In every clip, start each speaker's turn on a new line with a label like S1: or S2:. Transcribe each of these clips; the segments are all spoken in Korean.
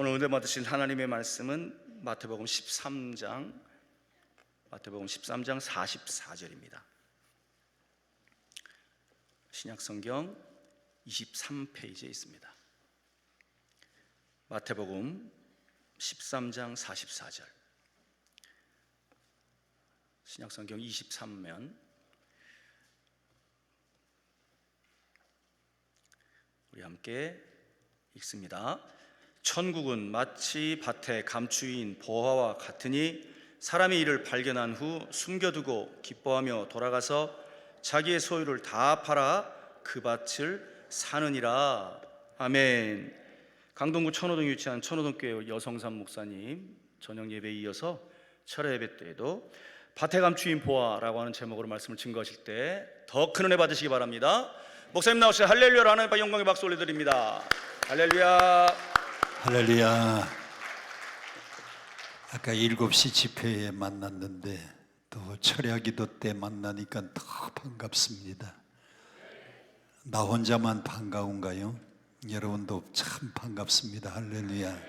S1: 오늘 은혜 받으실 하나님의 말씀은 마태복음 13장 44절입니다. 신약성경 23페이지에 있습니다. 마태복음 13장 44절, 신약성경 23면 우리 함께 읽습니다. 천국은 마치 밭에 감추인 보화와 같으니 사람이 이를 발견한 후 숨겨두고 기뻐하며 돌아가서 자기의 소유를 다 팔아 그 밭을 사느니라. 아멘. 강동구 천호동에 위치한 천호동교회 여성삼 목사님 저녁 예배에 이어서 철야 예배 때에도 밭에 감추인 보화라고 하는 제목으로 말씀을 증거하실 때 더 큰 은혜 받으시기 바랍니다. 목사님 나오시면 할렐루야 하나님 영광의 박수 올려드립니다. 할렐루야.
S2: 할렐루야. 아까 7시 집회에 만났는데 또 철야 기도 때 만나니까 더 반갑습니다. 나 혼자만 반가운가요? 여러분도 참 반갑습니다. 할렐루야.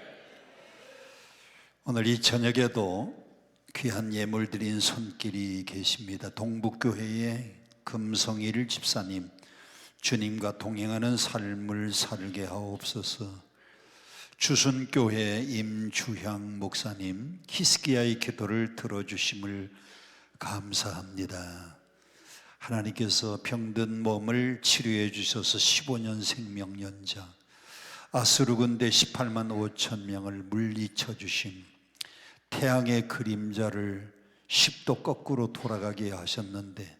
S2: 오늘 이 저녁에도 귀한 예물 드린 손길이 계십니다. 동북교회의 금성일 집사님, 주님과 동행하는 삶을 살게 하옵소서. 주순교회 임주향 목사님, 히스기야의 기도를 들어주심을 감사합니다. 하나님께서 병든 몸을 치료해 주셔서 15년 생명연장, 아수르군대 18만 5천 명을 물리쳐 주심, 태양의 그림자를 10도 거꾸로 돌아가게 하셨는데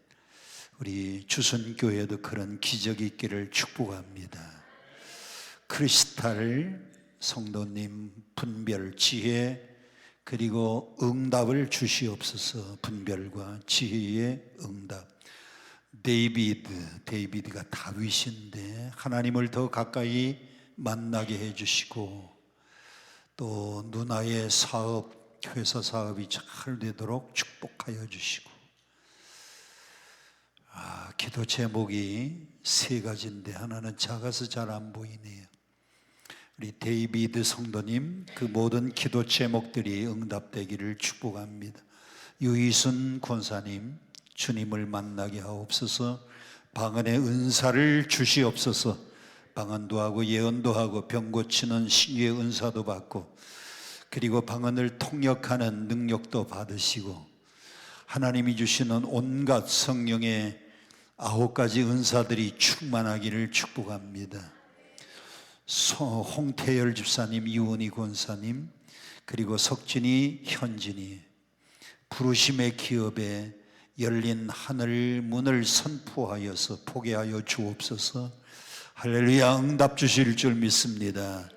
S2: 우리 주순교회도 그런 기적이 있기를 축복합니다. 크리스탈 성도님 분별 지혜 그리고 응답을 주시옵소서. 분별과 지혜의 응답. 데이비드가 다윗인데 하나님을 더 가까이 만나게 해주시고 또 누나의 사업, 회사 사업이 잘 되도록 축복하여 주시고, 기도 제목이 세 가지인데 하나는 작아서 잘 안 보이네요. 우리 데이비드 성도님 그 모든 기도 제목들이 응답되기를 축복합니다. 유이순 권사님 주님을 만나게 하옵소서. 방언의 은사를 주시옵소서. 방언도 하고 예언도 하고 병 고치는 신유의 은사도 받고 그리고 방언을 통역하는 능력도 받으시고 하나님이 주시는 온갖 성령의 9가지 은사들이 충만하기를 축복합니다. 홍태열 집사님, 이은희 권사님 그리고 석진이, 현진이 부르심의 기업에 열린 하늘 문을 선포하여서 포기하여 주옵소서. 할렐루야. 응답 주실 줄 믿습니다.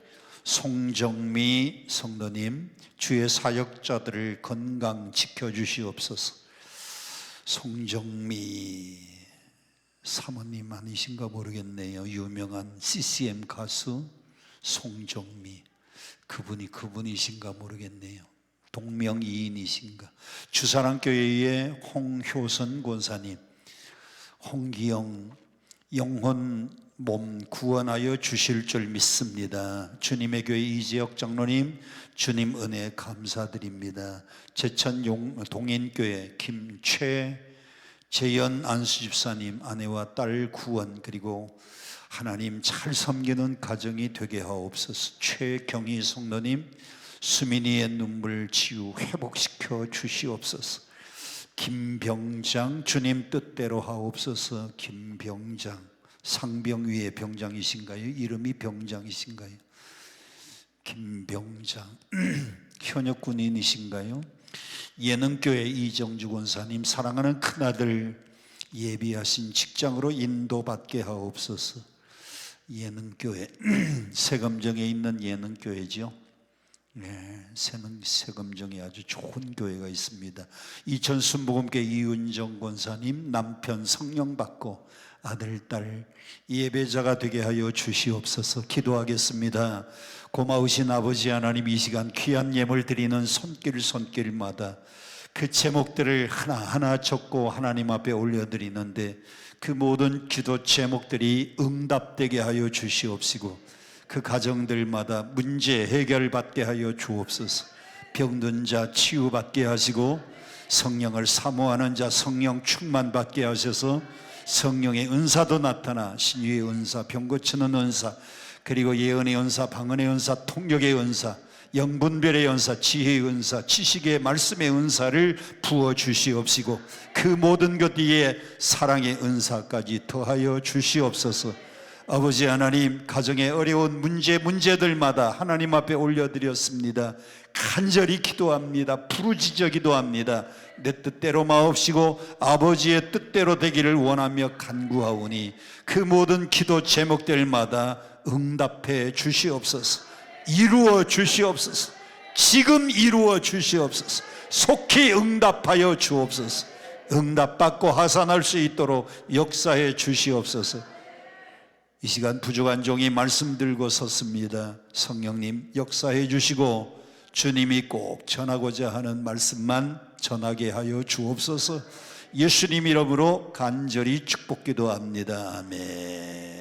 S2: 송정미 성도님 주의 사역자들을 건강 지켜주시옵소서. 송정미 사모님 아니신가 모르겠네요. 유명한 CCM 가수 송정미, 그분이신가 모르겠네요. 동명이인이신가. 주사랑교회의 홍효선 권사님, 홍기영 영혼 몸 구원하여 주실 줄 믿습니다. 주님의 교회 이재혁 장로님 주님 은혜 감사드립니다. 제천 동인교회 재연 안수집사님 아내와 딸 구원 그리고 하나님 잘 섬기는 가정이 되게 하옵소서. 최경희 성도님 수민이의 눈물 치유 회복시켜 주시옵소서. 김병장 주님 뜻대로 하옵소서. 김병장 상병위의 병장이신가요? 이름이 병장이신가요? 김병장 현역 군인이신가요? 예능교회 이정주 권사님 사랑하는 큰아들 예비하신 직장으로 인도받게 하옵소서. 예능교회 세금정에 있는 예능교회죠. 네, 세금정에 아주 좋은 교회가 있습니다. 이천 순복음교회 이윤정 권사님 남편 성령 받고 아들 딸 예배자가 되게 하여 주시옵소서. 기도하겠습니다. 고마우신 아버지 하나님, 이 시간 귀한 예물 드리는 손길마다 그 제목들을 하나하나 적고 하나님 앞에 올려드리는데 그 모든 기도 제목들이 응답되게 하여 주시옵시고 그 가정들마다 문제 해결받게 하여 주옵소서. 병든 자 치유받게 하시고 성령을 사모하는 자 성령 충만받게 하셔서 성령의 은사도 나타나 신유의 은사, 병 고치는 은사, 그리고 예언의 은사, 방언의 은사, 통역의 은사, 영분별의 은사, 지혜의 은사, 지식의 말씀의 은사를 부어 주시옵시고 그 모든 것 위에 사랑의 은사까지 더하여 주시옵소서. 아버지 하나님, 가정의 어려운 문제들마다 하나님 앞에 올려드렸습니다. 간절히 기도합니다. 부르짖어 기도합니다. 내 뜻대로 마옵시고 아버지의 뜻대로 되기를 원하며 간구하오니 그 모든 기도 제목들마다 응답해 주시옵소서. 이루어 주시옵소서. 지금 이루어 주시옵소서. 속히 응답하여 주옵소서. 응답받고 하산할 수 있도록 역사해 주시옵소서. 이 시간 부족한 종이 말씀 들고 섰습니다. 성령님 역사해 주시고 주님이 꼭 전하고자 하는 말씀만 전하게 하여 주옵소서. 예수님 이름으로 간절히 축복기도합니다. 아멘.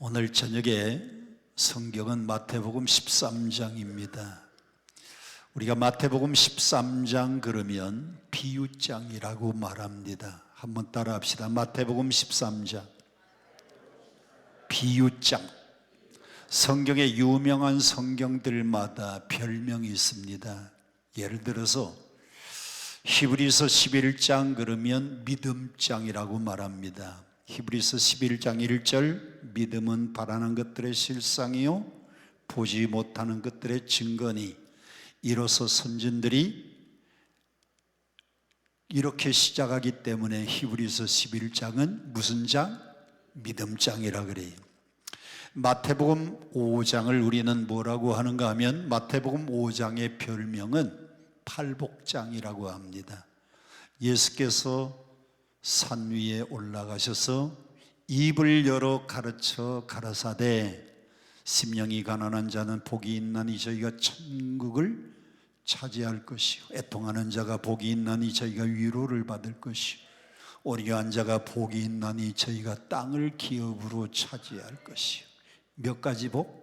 S2: 오늘 저녁에 성경은 마태복음 13장입니다. 우리가 마태복음 13장 그러면 비유장이라고 말합니다. 한번 따라 합시다. 마태복음 13장 비유장. 성경의 유명한 성경들마다 별명이 있습니다. 예를 들어서 히브리서 11장 그러면 믿음장이라고 말합니다. 히브리서 11장 1절 믿음은 바라는 것들의 실상이요 보지 못하는 것들의 증거니 이로써 선진들이 이렇게 시작하기 때문에 히브리서 11장은 무슨 장? 믿음장이라 그래요. 마태복음 5장을 우리는 뭐라고 하는가 하면 마태복음 5장의 별명은 팔복장이라고 합니다. 예수께서 산 위에 올라가셔서 입을 열어 가르쳐 가라사대 심령이 가난한 자는 복이 있나니 저희가 천국을 차지할 것이요 애통하는 자가 복이 있나니 저희가 위로를 받을 것이요 오리한 자가 복이 있나니 저희가 땅을 기업으로 차지할 것이요. 몇 가지 복?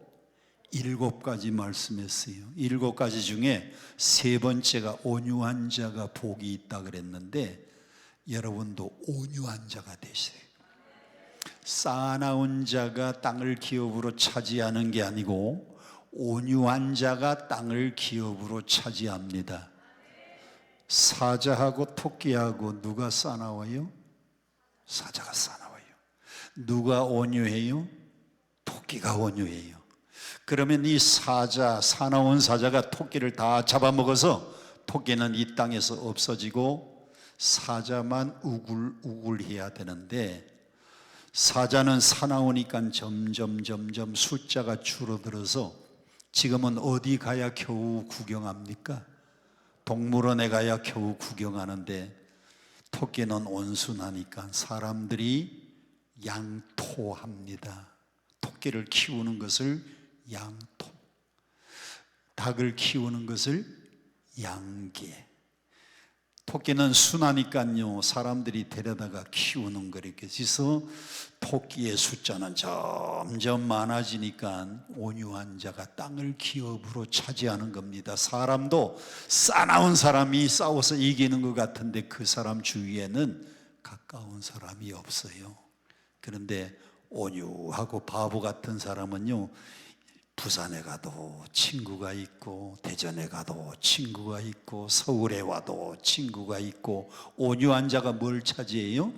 S2: 7가지 말씀했어요. 7가지 중에 3번째가 온유한 자가 복이 있다 그랬는데 여러분도 온유한 자가 되세요. 쌓아나온 자가 땅을 기업으로 차지하는 게 아니고 온유한 자가 땅을 기업으로 차지합니다. 사자하고 토끼하고 누가 싸나와요? 사자가 싸나와요. 누가 온유해요? 토끼가 온유해요. 그러면 이 사자, 사나운 사자가 토끼를 다 잡아먹어서 토끼는 이 땅에서 없어지고 사자만 우글우글해야 되는데 사자는 사나우니까 점점 숫자가 줄어들어서 지금은 어디 가야 겨우 구경합니까? 동물원에 가야 겨우 구경하는데 토끼는 온순하니까 사람들이 양토합니다. 토끼를 키우는 것을 양토, 닭을 키우는 것을 양계. 토끼는 순하니까요 사람들이 데려다가 키우는 거예요. 그래서 토끼의 숫자는 점점 많아지니까 온유한 자가 땅을 기업으로 차지하는 겁니다. 사람도 싸나운 사람이 싸워서 이기는 것 같은데 그 사람 주위에는 가까운 사람이 없어요. 그런데 온유하고 바보 같은 사람은요 부산에 가도 친구가 있고 대전에 가도 친구가 있고 서울에 와도 친구가 있고 온유한 자가 뭘 차지해요?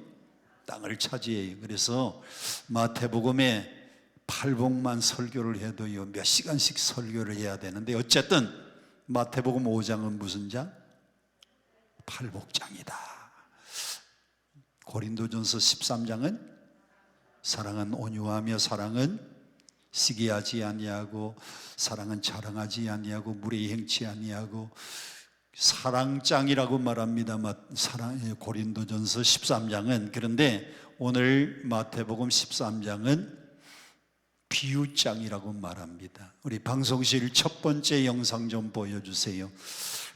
S2: 땅을 차지해요. 그래서 마태복음에 팔복만 설교를 해도요 몇 시간씩 설교를 해야 되는데 어쨌든 마태복음 5장은 무슨 장? 팔복장이다. 고린도전서 13장은 사랑은 온유하며 사랑은 시기하지 아니하고 사랑은 자랑하지 아니하고 무례히 행치 아니하고 사랑장이라고 말합니다. 고린도전서 13장은. 그런데 오늘 마태복음 13장은 비유장이라고 말합니다. 우리 방송실 첫 번째 영상 좀 보여주세요.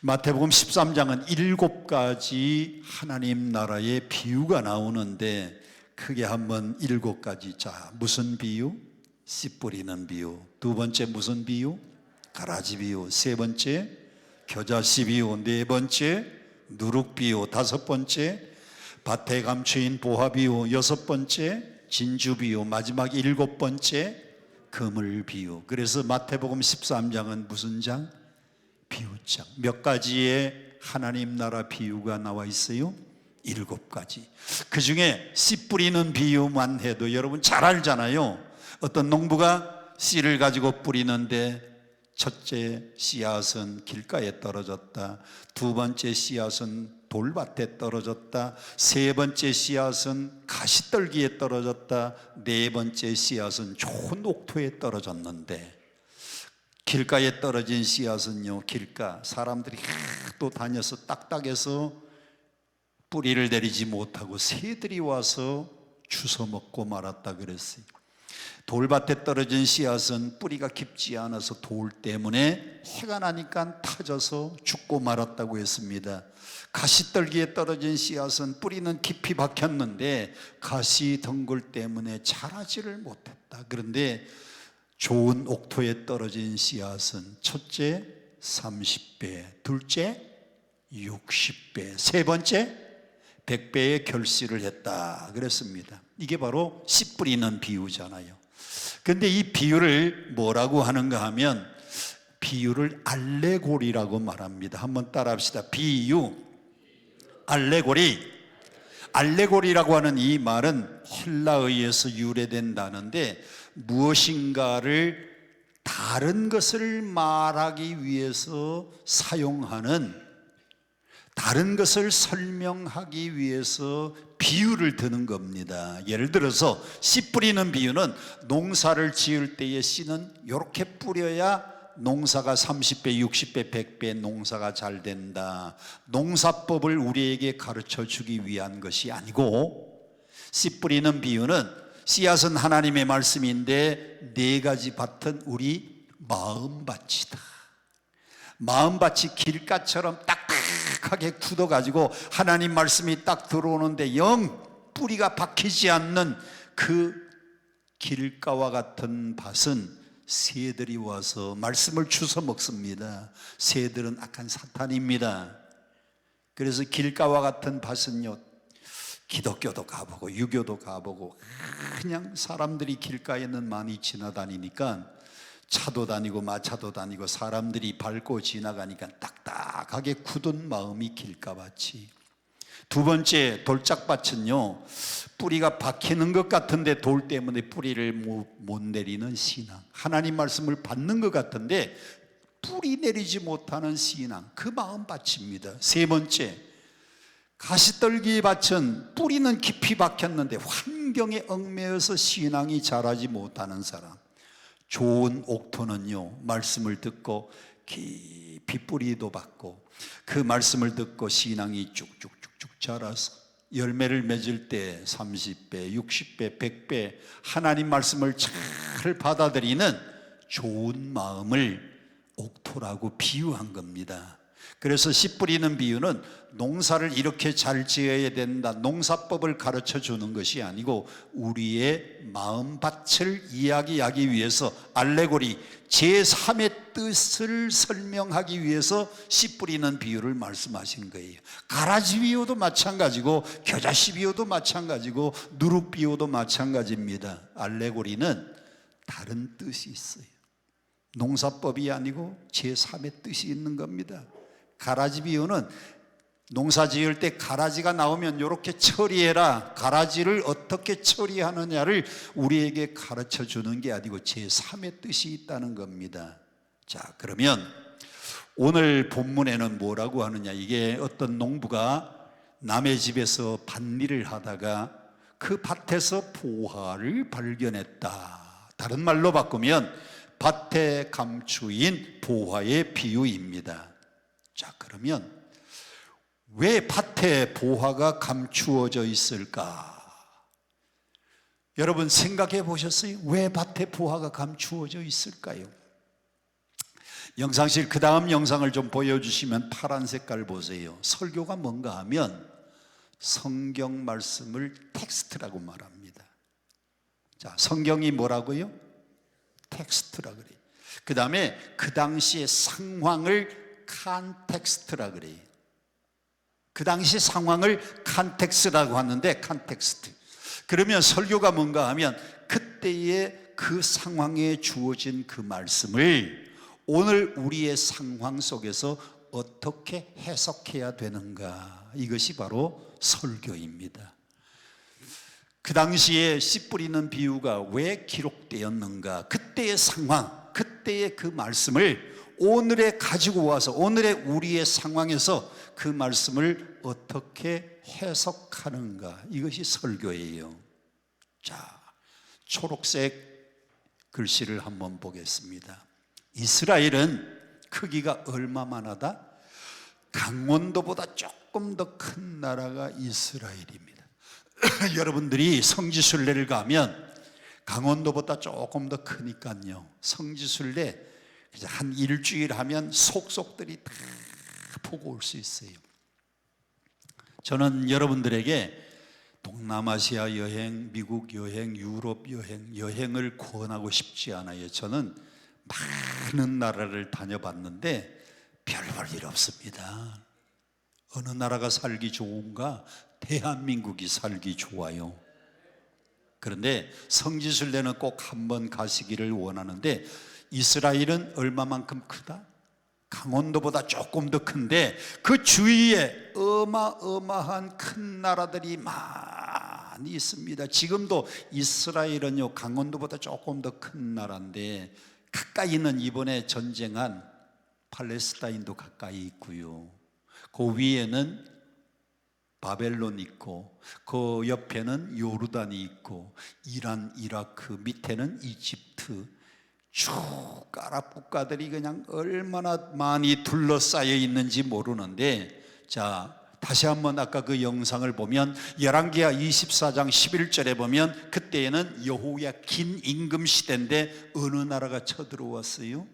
S2: 마태복음 13장은 7가지 하나님 나라의 비유가 나오는데 크게 한번 7가지. 자, 무슨 비유? 씨 뿌리는 비유. 두 번째 무슨 비유? 가라지 비유. 세 번째 겨자씨 비유. 네 번째 누룩 비유. 다섯 번째 밭에 감추인 보화 비유. 여섯 번째 진주 비유. 마지막 7번째 그물 비유. 그래서 마태복음 13장은 무슨 장? 비유장. 몇 가지의 하나님 나라 비유가 나와 있어요? 7가지. 그 중에 씨 뿌리는 비유만 해도 여러분 잘 알잖아요. 어떤 농부가 씨를 가지고 뿌리는데 첫째 씨앗은 길가에 떨어졌다. 두 번째 씨앗은 돌밭에 떨어졌다. 세 번째 씨앗은 가시떨기에 떨어졌다. 네 번째 씨앗은 좋은 옥토에 떨어졌는데, 길가에 떨어진 씨앗은요, 길가 사람들이 또 다녀서 딱딱해서 뿌리를 내리지 못하고 새들이 와서 주워 먹고 말았다 그랬어요. 돌밭에 떨어진 씨앗은 뿌리가 깊지 않아서 돌 때문에 해가 나니까 타져서 죽고 말았다고 했습니다. 가시떨기에 떨어진 씨앗은 뿌리는 깊이 박혔는데 가시 덩굴 때문에 자라지를 못했다. 그런데 좋은 옥토에 떨어진 씨앗은 첫째 30배, 둘째 60배, 세 번째 100배의 결실을 했다 그랬습니다. 이게 바로 씨 뿌리는 비유잖아요. 그런데 이 비유를 뭐라고 하는가 하면 비유를 알레고리라고 말합니다. 한번 따라합시다. 비유, 알레고리. 알레고리라고 하는 이 말은 헬라어에서 유래된 단어인데 무엇인가를 다른 것을 말하기 위해서 사용하는, 다른 것을 설명하기 위해서 비유를 드는 겁니다. 예를 들어서 씨 뿌리는 비유는 농사를 지을 때의 씨는 이렇게 뿌려야 농사가 30배, 60배, 100배 농사가 잘 된다. 농사법을 우리에게 가르쳐 주기 위한 것이 아니고, 씨 뿌리는 비유는 씨앗은 하나님의 말씀인데 4가지 밭은 우리 마음밭이다. 마음밭이 길가처럼 딱딱하게 굳어가지고 하나님 말씀이 딱 들어오는데 영 뿌리가 박히지 않는 그 길가와 같은 밭은 새들이 와서 말씀을 주워 먹습니다. 새들은 악한 사탄입니다. 그래서 길가와 같은 밭은요, 기독교도 가보고 유교도 가보고 그냥 사람들이 길가에는 많이 지나다니니까 차도 다니고 마차도 다니고 사람들이 밟고 지나가니까 딱딱하게 굳은 마음이 길가밭이. 두 번째 돌짝밭은요, 뿌리가 박히는 것 같은데 돌 때문에 뿌리를 못 내리는 신앙. 하나님 말씀을 받는 것 같은데 뿌리 내리지 못하는 신앙, 그 마음밭입니다. 세 번째 가시떨기 밭은 뿌리는 깊이 박혔는데 환경에 얽매여서 신앙이 자라지 못하는 사람. 좋은 옥토는요, 말씀을 듣고 깊이 뿌리도 받고 그 말씀을 듣고 신앙이 쭉쭉쭉쭉 자라서 열매를 맺을 때 30배, 60배, 100배 하나님 말씀을 잘 받아들이는 좋은 마음을 옥토라고 비유한 겁니다. 그래서 씨 뿌리는 비유는 농사를 이렇게 잘 지어야 된다, 농사법을 가르쳐 주는 것이 아니고 우리의 마음밭을 이야기하기 위해서, 알레고리, 제3의 뜻을 설명하기 위해서 씨 뿌리는 비유를 말씀하신 거예요. 가라지 비유도 마찬가지고 겨자씨 비유도 마찬가지고 누룩 비유도 마찬가지입니다. 알레고리는 다른 뜻이 있어요. 농사법이 아니고 제3의 뜻이 있는 겁니다. 가라지 비유는 농사 지을 때 가라지가 나오면 이렇게 처리해라, 가라지를 어떻게 처리하느냐를 우리에게 가르쳐 주는 게 아니고 제3의 뜻이 있다는 겁니다. 자, 그러면 오늘 본문에는 뭐라고 하느냐, 이게 어떤 농부가 남의 집에서 밭일을 하다가 그 밭에서 보화를 발견했다. 다른 말로 바꾸면 밭에 감추인 보화의 비유입니다. 자, 그러면 왜 밭에 보화가 감추어져 있을까? 여러분 생각해 보셨어요? 왜 밭에 보화가 감추어져 있을까요? 영상실 그 다음 영상을 좀 보여주시면 파란 색깔 보세요. 설교가 뭔가 하면 성경 말씀을 텍스트라고 말합니다. 자, 성경이 뭐라고요? 텍스트라 그래요. 그 다음에 그 당시의 상황을 칸텍스트라 그래요. 그 당시 상황을 칸텍스라고 하는데, 칸텍스트. 그러면 설교가 뭔가 하면 그때의 그 상황에 주어진 그 말씀을 오늘 우리의 상황 속에서 어떻게 해석해야 되는가, 이것이 바로 설교입니다. 그 당시에 씨 뿌리는 비유가 왜 기록되었는가, 그때의 상황, 그때의 그 말씀을 오늘에 가지고 와서 오늘의 우리의 상황에서 그 말씀을 어떻게 해석하는가, 이것이 설교예요. 자, 초록색 글씨를 한번 보겠습니다. 이스라엘은 크기가 얼마만하다? 강원도보다 조금 더 큰 나라가 이스라엘입니다. 여러분들이 성지순례를 가면 강원도보다 조금 더 크니까요, 성지순례 한 일주일 하면 속속들이 다 보고 올 수 있어요. 저는 여러분들에게 동남아시아 여행, 미국 여행, 유럽 여행을 권하고 싶지 않아요. 저는 많은 나라를 다녀봤는데 별 볼 일 없습니다. 어느 나라가 살기 좋은가? 대한민국이 살기 좋아요. 그런데 성지순례는 꼭 한번 가시기를 원하는데, 이스라엘은 얼마만큼 크다? 강원도보다 조금 더 큰데 그 주위에 어마어마한 큰 나라들이 많이 있습니다. 지금도 이스라엘은요, 강원도보다 조금 더 큰 나라인데 가까이는 이번에 전쟁한 팔레스타인도 가까이 있고요, 그 위에는 바벨론 있고 그 옆에는 요르단이 있고 이란, 이라크, 밑에는 이집트, 쭉 아랍 국가들이 그냥 얼마나 많이 둘러싸여 있는지 모르는데, 자, 다시 한번 아까 그 영상을 보면 열왕기하 24장 11절에 보면 그때에는 여호야긴 임금 시대인데 어느 나라가 쳐들어왔어요?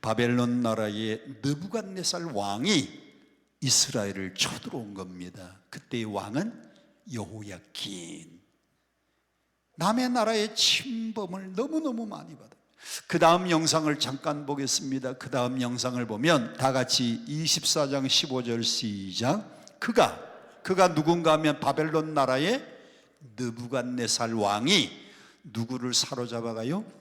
S2: 바벨론 나라의 느부갓네살 왕이 이스라엘을 쳐들어온 겁니다. 그때의 왕은 여호야긴. 남의 나라의 침범을 너무너무 많이 받아요. 그 다음 영상을 잠깐 보겠습니다. 그 다음 영상을 보면 다 같이 24장 15절 시작. 그가 누군가 하면 바벨론 나라의 느부갓네살 왕이 누구를 사로잡아가요?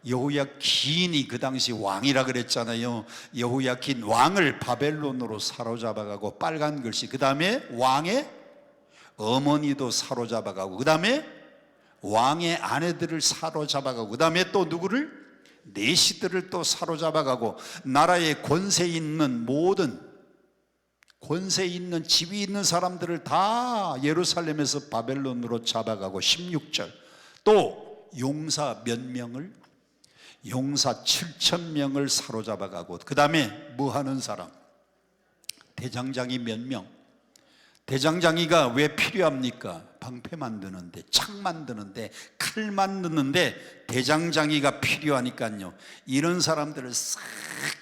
S2: 여호야긴이 그 당시 왕이라 그랬잖아요. 여호야긴 왕을 바벨론으로 사로잡아가고, 빨간 글씨, 그 다음에 왕의 어머니도 사로잡아가고, 그 다음에 왕의 아내들을 사로잡아가고, 그 다음에 또 누구를? 내시들을 또 사로잡아가고, 나라에 권세 있는 모든 권세 있는 지위 있는 사람들을 다 예루살렘에서 바벨론으로 잡아가고, 16절 또 용사 몇 명을? 용사 7,000명을 사로잡아가고, 그 다음에 뭐 하는 사람? 대장장이 몇 명? 대장장이가 왜 필요합니까? 방패 만드는데, 창 만드는데, 칼 만드는데 대장장이가 필요하니까요, 이런 사람들을 싹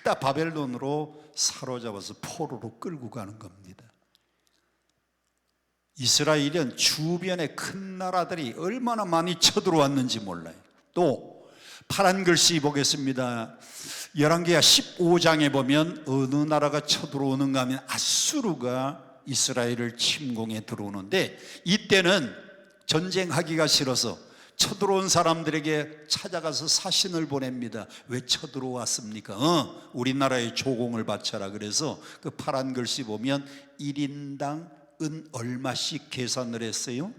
S2: 다 바벨론으로 사로잡아서 포로로 끌고 가는 겁니다. 이스라엘은 주변의 큰 나라들이 얼마나 많이 쳐들어왔는지 몰라요. 또 파란 글씨 보겠습니다. 열왕기하 15장에 보면 어느 나라가 쳐들어오는가 하면 아수르가 이스라엘을 침공해 들어오는데, 이때는 전쟁하기가 싫어서 쳐들어온 사람들에게 찾아가서 사신을 보냅니다. 왜 쳐들어왔습니까? 우리나라에 조공을 바쳐라. 그래서 그 파란 글씨 보면 1인당 은 얼마씩 계산을 했어요?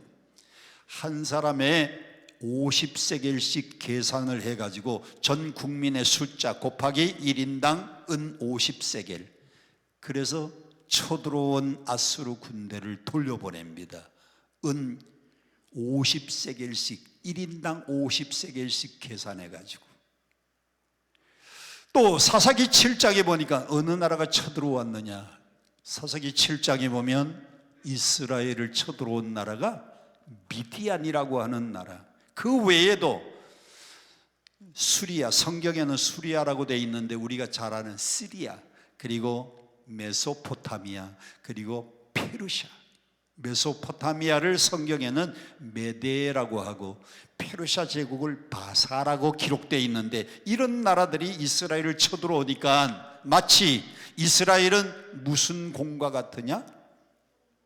S2: 한 사람의 50세겔씩 계산을 해가지고 전 국민의 숫자 곱하기 1인당 은 50세겔. 그래서 쳐들어온 아수르 군대를 돌려보냅니다. 은 50세겔씩, 1인당 50세겔씩 계산해가지고. 또 사사기 7장에 보니까 어느 나라가 쳐들어왔느냐? 사사기 7장에 보면 이스라엘을 쳐들어온 나라가 미디안이라고 하는 나라, 그 외에도 수리아, 성경에는 수리아라고 되어 있는데 우리가 잘 아는 시리아, 그리고 메소포타미아, 그리고 페르시아, 메소포타미아를 성경에는 메데라고 하고 페르시아 제국을 바사라고 기록되어 있는데, 이런 나라들이 이스라엘을 쳐들어오니까 마치 이스라엘은 무슨 공과 같으냐?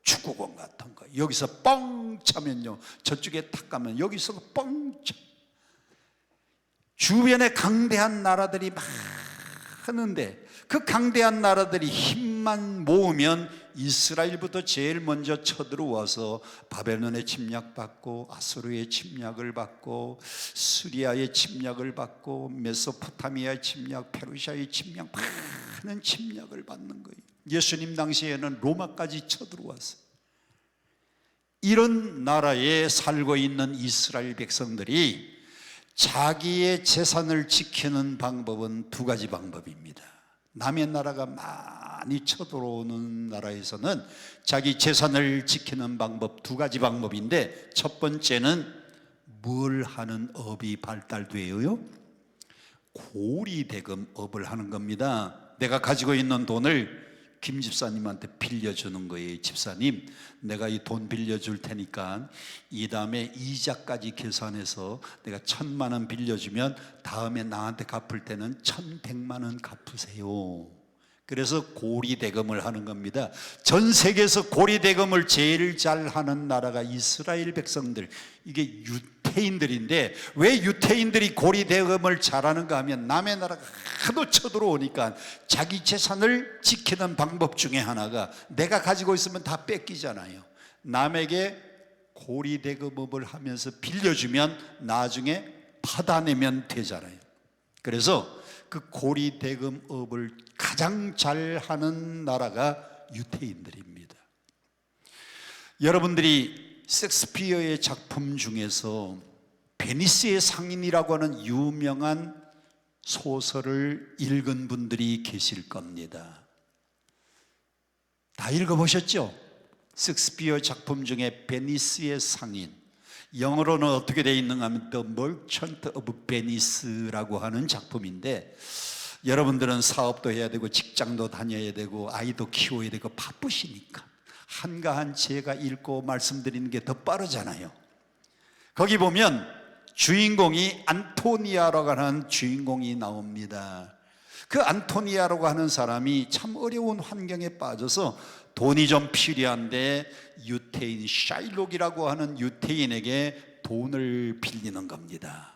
S2: 축구공 같은 거. 여기서 뻥 차면요, 저쪽에 탁 가면 여기서 뻥 차. 주변에 강대한 나라들이 많은데 그 강대한 나라들이 힘만 모으면 이스라엘부터 제일 먼저 쳐들어와서 바벨론의 침략받고, 아수르의 침략을 받고, 시리아의 침략을 받고, 메소포타미아의 침략, 페르시아의 침략, 많은 침략을 받는 거예요. 예수님 당시에는 로마까지 쳐들어왔어요. 이런 나라에 살고 있는 이스라엘 백성들이 자기의 재산을 지키는 방법은 두 가지 방법입니다. 남의 나라가 많이 쳐들어오는 나라에서는 자기 재산을 지키는 방법 두 가지 방법인데, 첫 번째는 뭘 하는 업이 발달되어요? 고리대금업을 하는 겁니다. 내가 가지고 있는 돈을 김 집사님한테 빌려주는 거예요. 집사님, 내가 이 돈 빌려줄 테니까 이 다음에 이자까지 계산해서 내가 1,000만 원 빌려주면 다음에 나한테 갚을 때는 1,100만 원 갚으세요. 그래서 고리대금을 하는 겁니다. 전 세계에서 고리대금을 제일 잘하는 나라가 이스라엘 백성들, 이게 유태인들인데, 왜 유태인들이 고리대금을 잘하는가 하면 남의 나라가 하도 쳐들어오니까 자기 재산을 지키는 방법 중에 하나가, 내가 가지고 있으면 다 뺏기잖아요. 남에게 고리대금업을 하면서 빌려주면 나중에 받아내면 되잖아요. 그래서 그 고리대금업을 가장 잘하는 나라가 유태인들입니다. 여러분들이 셰익스피어의 작품 중에서 베니스의 상인이라고 하는 유명한 소설을 읽은 분들이 계실 겁니다. 다 읽어보셨죠? 셰익스피어 작품 중에 베니스의 상인, 영어로는 어떻게 되어 있는가 하면 The Merchant of Venice라고 하는 작품인데, 여러분들은 사업도 해야 되고 직장도 다녀야 되고 아이도 키워야 되고 바쁘시니까 한가한 제가 읽고 말씀드리는 게 더 빠르잖아요. 거기 보면 주인공이 안토니아라고 하는 주인공이 나옵니다. 그 안토니아라고 하는 사람이 참 어려운 환경에 빠져서 돈이 좀 필요한데 유태인 샤일록이라고 하는 유태인에게 돈을 빌리는 겁니다.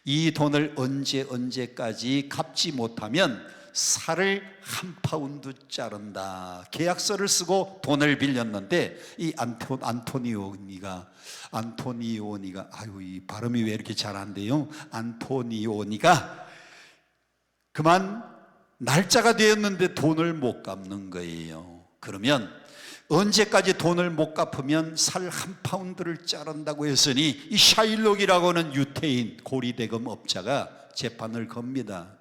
S2: 이 돈을 언제까지 갚지 못하면 살을 1파운드 자른다. 계약서를 쓰고 돈을 빌렸는데, 이 안토니오니가 아유, 이 발음이 왜 이렇게 잘 안 돼요? 안토니오니가 그만 날짜가 되었는데 돈을 못 갚는 거예요. 그러면 언제까지 돈을 못 갚으면 살 1파운드를 자른다고 했으니, 이 샤일록이라고 하는 유태인 고리대금 업자가 재판을 겁니다.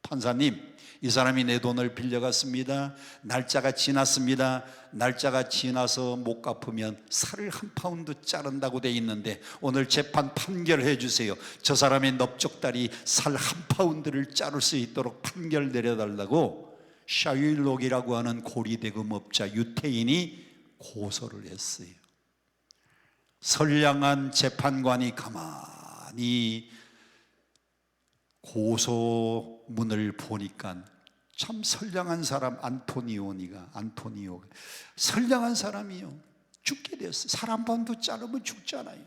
S2: 판사님, 이 사람이 내 돈을 빌려갔습니다. 날짜가 지났습니다. 날짜가 지나서 못 갚으면 살을 1파운드 자른다고 돼 있는데 오늘 재판 판결해 주세요. 저 사람의 넓적다리 살 1파운드를 자를 수 있도록 판결 내려달라고 샤일록이라고 하는 고리대금업자 유태인이 고소를 했어요. 선량한 재판관이 가만히 고소문을 보니까 참 선량한 사람, 안토니오 선량한 사람이요, 죽게 됐어요. 살 1파운드 자르면 죽잖아요.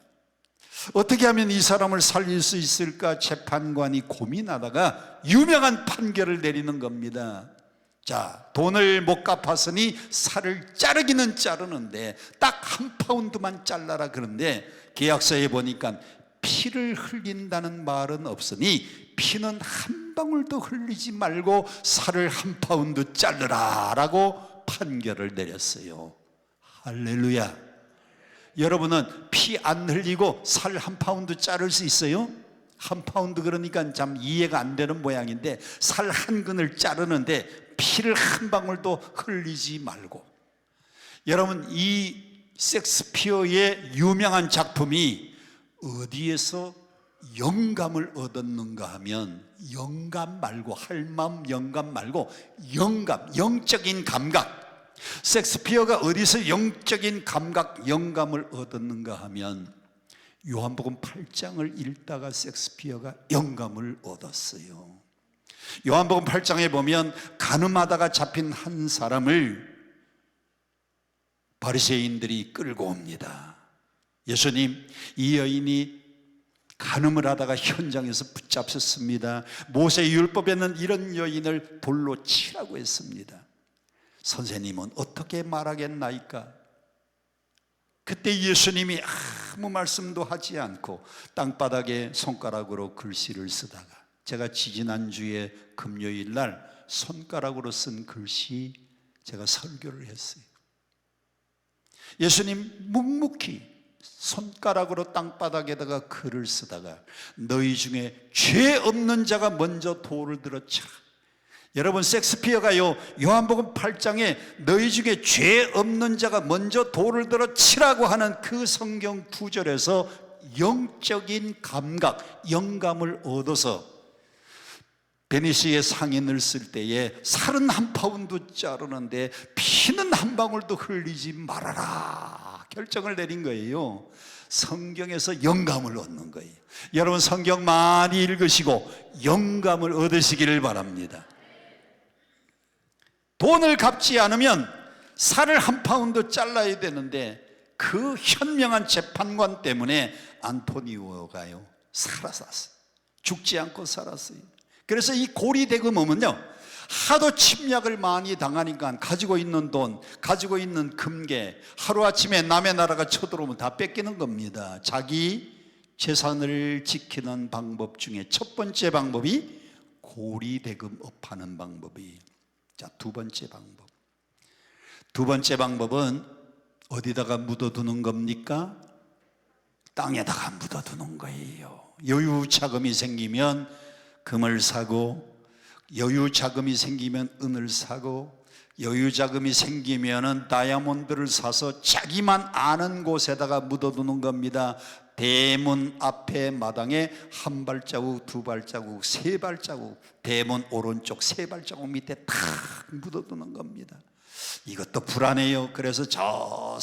S2: 어떻게 하면 이 사람을 살릴 수 있을까 재판관이 고민하다가 유명한 판결을 내리는 겁니다. 자, 돈을 못 갚았으니 살을 자르기는 자르는데 딱 1파운드만 잘라라. 그런데 계약서에 보니까 피를 흘린다는 말은 없으니 피는 한 방울도 흘리지 말고 살을 1파운드 자르라 라고 판결을 내렸어요. 할렐루야. 여러분은 피 안 흘리고 살 1파운드 자를 수 있어요? 1파운드 그러니까 참 이해가 안 되는 모양인데, 살 한 근을 자르는데 피를 한 방울도 흘리지 말고. 여러분, 이 셰익스피어의 유명한 작품이 어디에서 영감을 얻었는가 하면, 영감 말고, 할 마음 영감 말고 영감, 영적인 감각, 섹스피어가 어디서 영적인 감각, 영감을 얻었는가 하면 요한복음 8장을 읽다가 섹스피어가 영감을 얻었어요. 요한복음 8장에 보면 간음하다가 잡힌 한 사람을 바리새인들이 끌고 옵니다. 예수님, 이 여인이 간음을 하다가 현장에서 붙잡혔습니다. 모세 율법에는 이런 여인을 돌로 치라고 했습니다. 선생님은 어떻게 말하겠나이까? 그때 예수님이 아무 말씀도 하지 않고 땅바닥에 손가락으로 글씨를 쓰다가, 제가 지지난주에 금요일 날 손가락으로 쓴 글씨 제가 설교를 했어요. 예수님 묵묵히 손가락으로 땅바닥에다가 글을 쓰다가 너희 중에 죄 없는 자가 먼저 돌을 들어 치라. 여러분, 섹스피어가요, 요한복음 8장에 너희 중에 죄 없는 자가 먼저 돌을 들어 치라고 하는 그 성경 구절에서 영적인 감각, 영감을 얻어서 베니시의 상인을 쓸 때에 살은 한 파운드 자르는데 피는 한 방울도 흘리지 말아라 결정을 내린 거예요. 성경에서 영감을 얻는 거예요. 여러분, 성경 많이 읽으시고 영감을 얻으시기를 바랍니다. 돈을 갚지 않으면 살을 한 파운드 잘라야 되는데 그 현명한 재판관 때문에 안토니오가요 살아났어요. 죽지 않고 살았어요. 그래서 이 고리대금음은요, 하도 침략을 많이 당하니까 가지고 있는 돈, 가지고 있는 금괴, 하루아침에 남의 나라가 쳐들어오면 다 뺏기는 겁니다. 자기 재산을 지키는 방법 중에 첫 번째 방법이 고리대금업하는 방법이에요. 자, 두 번째 방법. 두 번째 방법은 어디다가 묻어두는 겁니까? 땅에다가 묻어두는 거예요. 여유 자금이 생기면 금을 사고, 여유 자금이 생기면 은을 사고, 여유 자금이 생기면은 다이아몬드를 사서 자기만 아는 곳에다가 묻어두는 겁니다. 대문 앞에 마당에 한 발자국, 두 발자국, 세 발자국, 대문 오른쪽 세 발자국 밑에 탁 묻어두는 겁니다. 이것도 불안해요. 그래서 저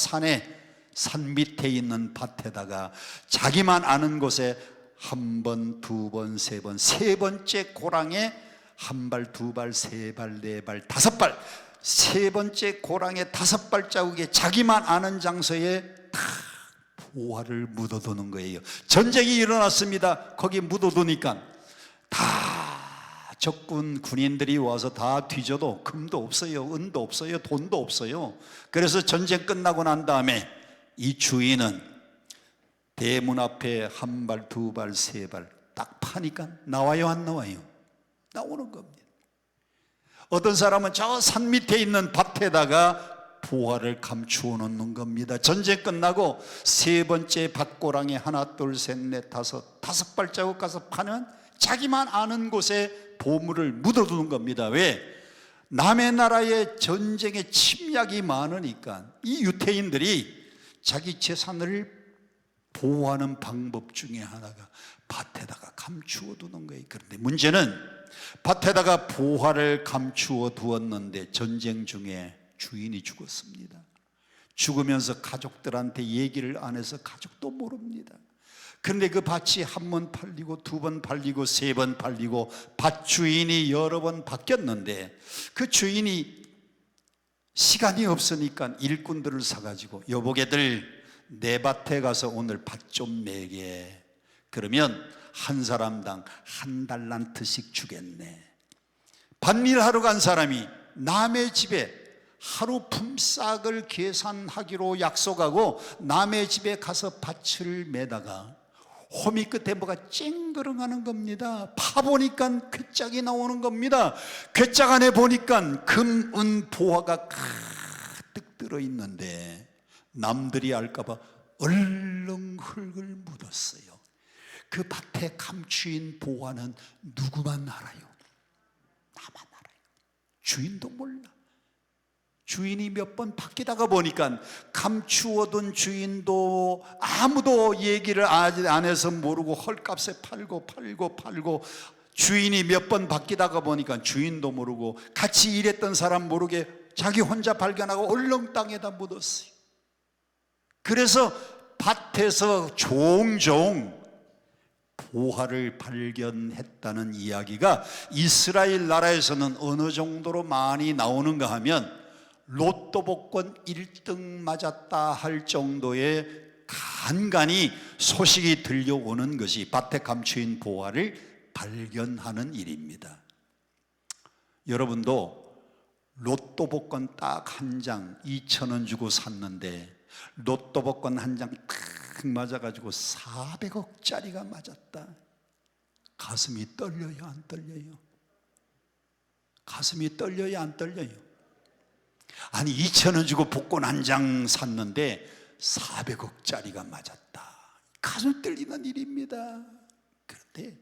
S2: 산 밑에 있는 밭에다가 자기만 아는 곳에 한 번, 두 번, 세 번, 세 번째 고랑에 한 발, 두 발, 세 발, 네 발, 다섯 발, 세 번째 고랑에 다섯 발자국에 자기만 아는 장소에 탁 보화를 묻어두는 거예요. 전쟁이 일어났습니다. 거기 묻어두니까 다 적군 군인들이 와서 다 뒤져도 금도 없어요, 은도 없어요, 돈도 없어요. 그래서 전쟁 끝나고 난 다음에 이 주인은 대문 앞에 한 발, 두 발, 세 발 딱 파니까 나와요, 안 나와요? 나오는 겁니다. 어떤 사람은 저 산 밑에 있는 밭에다가 보화를 감추어 놓는 겁니다. 전쟁 끝나고 세 번째 밭고랑에 하나, 둘, 셋, 넷, 다섯 발자국 가서 파는 자기만 아는 곳에 보물을 묻어두는 겁니다. 왜? 남의 나라의 전쟁에 침략이 많으니까 이 유태인들이 자기 재산을 보호하는 방법 중에 하나가 밭에다가 감추어 두는 거예요. 그런데 문제는 밭에다가 보화를 감추어 두었는데 전쟁 중에 주인이 죽었습니다. 죽으면서 가족들한테 얘기를 안 해서 가족도 모릅니다. 그런데 그 밭이 한 번 팔리고 두 번 팔리고 세 번 팔리고 밭 주인이 여러 번 바뀌었는데 그 주인이 시간이 없으니까 일꾼들을 사가지고 여보게들 내 밭에 가서 오늘 밭 좀 매게. 그러면 한 사람당 한 달란트씩 주겠네. 밭일하러 간 사람이 남의 집에 하루 품삯을 계산하기로 약속하고 남의 집에 가서 밭을 매다가 호미 끝에 뭐가 쨍그렁하는 겁니다. 파보니까 괴짝이 나오는 겁니다. 괴짝 안에 보니까 금, 은, 보화가 가득 들어있는데 남들이 알까봐 얼른 흙을 묻었어요. 그 밭에 감추인 보화는 누구만 알아요? 나만 알아요. 주인도 몰라. 주인이 몇 번 바뀌다가 보니까 감추어둔 주인도 아무도 얘기를 안 해서 모르고 헐값에 팔고 주인이 몇 번 바뀌다가 보니까 주인도 모르고 같이 일했던 사람 모르게 자기 혼자 발견하고 얼렁 땅에다 묻었어요. 그래서 밭에서 종종 보화를 발견했다는 이야기가 이스라엘 나라에서는 어느 정도로 많이 나오는가 하면 로또 복권 1등 맞았다 할 정도의 간간히 소식이 들려오는 것이 밭에 감추인 보화를 발견하는 일입니다. 여러분도 로또 복권 딱 한 장 2,000원 주고 샀는데 로또 복권 한 장 딱 맞아가지고 400억짜리가 맞았다. 가슴이 떨려요, 안 떨려요? 가슴이 떨려요, 안 떨려요? 아니 2,000원 주고 복권 한 장 샀는데 400억짜리가 맞았다. 가슴 떨리는 일입니다. 그런데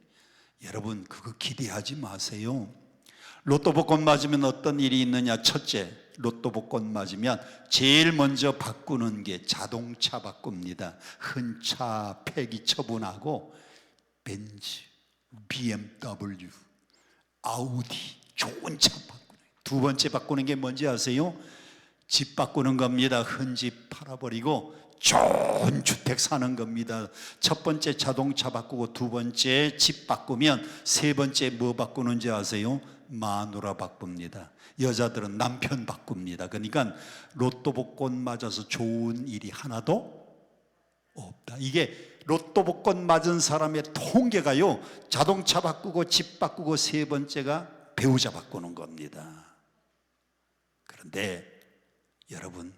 S2: 여러분 그거 기대하지 마세요. 로또 복권 맞으면 어떤 일이 있느냐? 첫째, 로또 복권 맞으면 제일 먼저 바꾸는 게 자동차 바꿉니다. 흔차 폐기 처분하고 벤츠, BMW, 아우디 좋은 차 바꾸는. 두 번째 바꾸는 게 뭔지 아세요? 집 바꾸는 겁니다. 흔집 팔아버리고 좋은 주택 사는 겁니다. 첫 번째 자동차 바꾸고 두 번째 집 바꾸면 세 번째 뭐 바꾸는지 아세요? 마누라 바꿉니다. 여자들은 남편 바꿉니다. 그러니까 로또 복권 맞아서 좋은 일이 하나도 없다. 이게 로또 복권 맞은 사람의 통계가요, 자동차 바꾸고 집 바꾸고 세 번째가 배우자 바꾸는 겁니다. 그런데 여러분,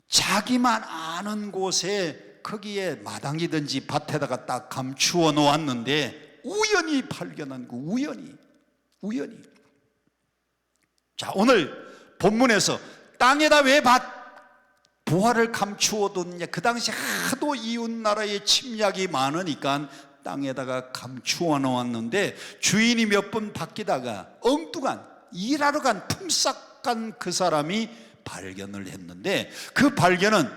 S2: 자기만 아는 곳에 거기에 마당이든지 밭에다가 딱 감추어 놓았는데 우연히 발견한 거, 우연히. 자, 오늘 본문에서 땅에다 왜 보화를 감추어 뒀냐? 그 당시 하도 이웃 나라의 침략이 많으니까 땅에다가 감추어 놓았는데 주인이 몇 번 바뀌다가 엉뚱한 일하러 간 품삯 간 그 사람이 발견을 했는데 그 발견은